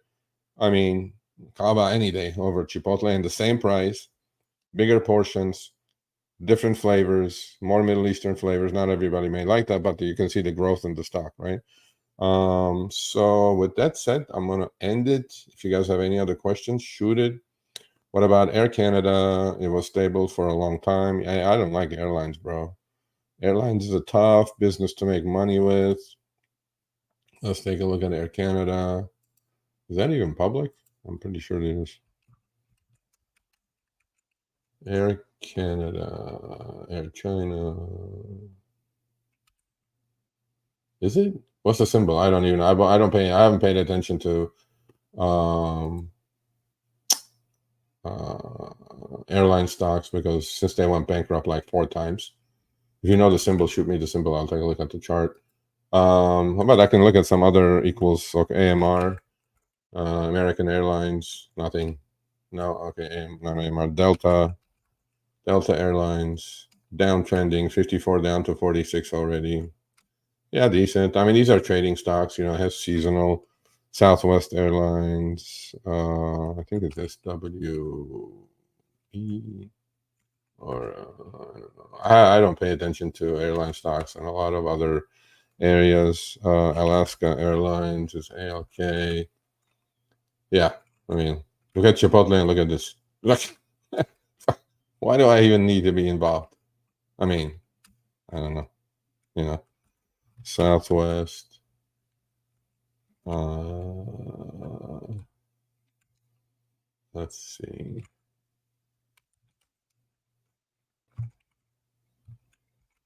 I mean, kava any day over Chipotle, and the same price, bigger portions, different flavors, more Middle Eastern flavors. Not everybody may like that, but you can see the growth in the stock, right? So with that said, I'm gonna end it. If you guys have any other questions, shoot it. What about Air Canada? It was stable for a long time. I don't like airlines, bro. Airlines is a tough business to make money with. Let's take a look at Air Canada. Is that even public? I'm pretty sure it is. Air Canada, Air China. Is it? What's the symbol? I don't even know. I don't pay. I haven't paid attention to um, uh, airline stocks because since they went bankrupt like 4 times. If you know the symbol, shoot me the symbol. I'll take a look at the chart. How about I can look at some other equals? Okay, AMR, American Airlines, nothing. No, okay, not AMR. Delta Airlines, downtrending, 54 down to 46 already. Yeah, decent. I mean, these are trading stocks. It has seasonal. Southwest Airlines. I think it's SWE or I don't know. I don't pay attention to airline stocks and a lot of other areas. Alaska Airlines is ALK. Yeah, I mean, look at Chipotle and look at this. Look, why do I even need to be involved? I mean, I don't know. You know, Southwest. Let's see.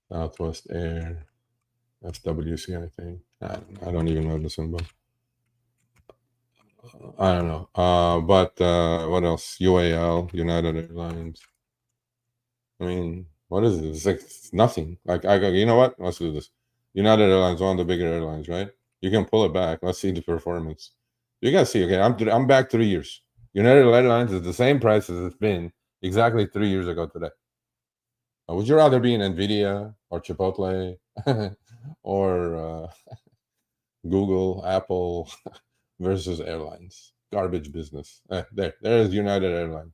Southwest Air. SWC, I think. I don't even know the symbol. I don't know. But what else? UAL, United Airlines. I mean, what is it? It's like nothing. Like you know what? Let's do this. United Airlines, one of the bigger airlines, right? You can pull it back. Let's see the performance. You guys see, okay? I'm back 3 years. United Airlines is the same price as it's been exactly 3 years ago today. Would you rather be in Nvidia or Chipotle or Google, Apple versus airlines? Garbage business. There's United Airlines.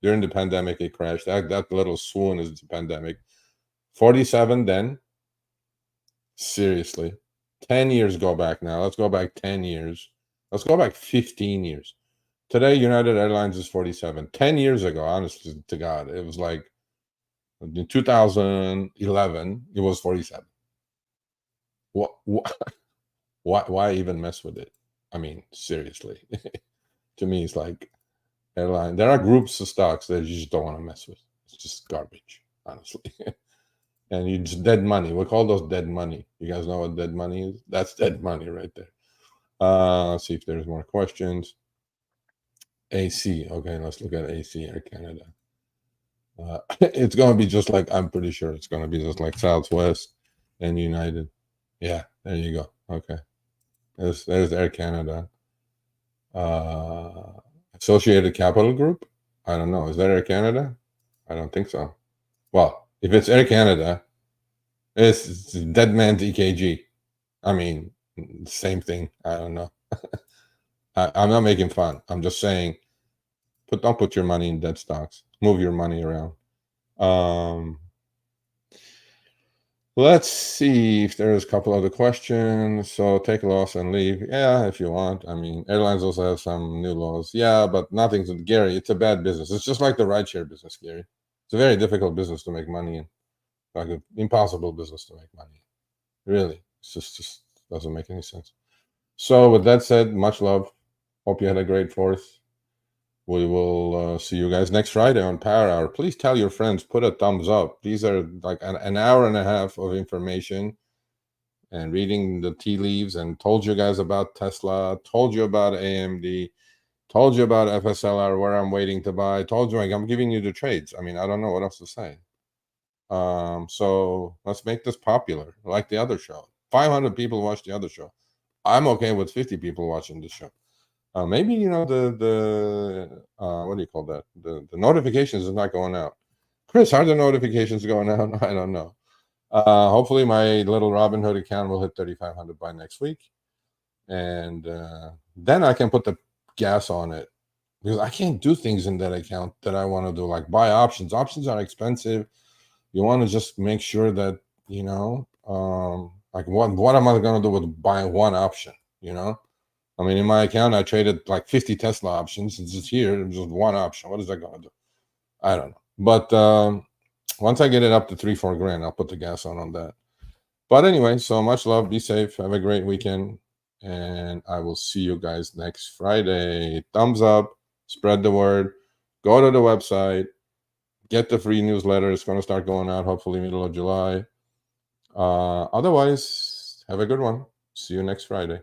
During the pandemic, it crashed. That little swoon is the pandemic. 47 then. Seriously. 10 years go back now. Let's go back 10 years. Let's go back 15 years. Today, United Airlines is 47. 10 years ago, honestly to God, it was like in 2011, it was 47. What, why even mess with it? I mean, seriously. To me, it's like airline. There are groups of stocks that you just don't want to mess with. It's just garbage, honestly. And you just dead money. We call those dead money. You guys know what dead money is? That's dead money right there. Let's see if there's more questions. AC. Okay, let's look at AC Air Canada. It's going to be just like, I'm pretty sure it's going to be just like Southwest and United. Yeah, there you go. Okay. There's Air Canada. Uh, Associated Capital Group? I don't know. Is that Air Canada? I don't think so. Well, if it's Air Canada, it's Dead Man's EKG. I mean, same thing. I don't know. I'm not making fun. I'm just saying, don't put your money in dead stocks. Move your money around. Let's see if there's a couple other questions. So take a loss and leave. Yeah, if you want. I mean, airlines also have some new laws. Yeah, but nothing's Gary. It's a bad business. It's just like the rideshare business, Gary. It's a very difficult business to make money in. Like an impossible business to make money in. Really, it's just doesn't make any sense. So with that said, much love. Hope you had a great fourth. We will see you guys next Friday on Power Hour. Please tell your friends, put a thumbs up. These are like an hour and a half of information and reading the tea leaves, and told you guys about Tesla, told you about AMD, told you about FSLR, where I'm waiting to buy, told you I'm giving you the trades. I mean, I don't know what else to say. So let's make this popular, like the other show. 500 people watch the other show. I'm okay with 50 people watching this show. Maybe the what do you call that? The notifications is not going out. Chris, are the notifications going out? I don't know. Hopefully, my little Robinhood account will hit 3,500 by next week, and then I can put the gas on it, because I can't do things in that account that I want to do, like buy options. Options are expensive. You want to just make sure that like what am I going to do with buying one option? I mean, in my account, I traded like 50 Tesla options. It's just here, it's just one option. What is that going to do? I don't know. But once I get it up to 3-4 grand, I'll put the gas on that. But anyway, so much love. Be safe. Have a great weekend. And I will see you guys next Friday. Thumbs up. Spread the word. Go to the website. Get the free newsletter. It's going to start going out hopefully middle of July. Otherwise, have a good one. See you next Friday.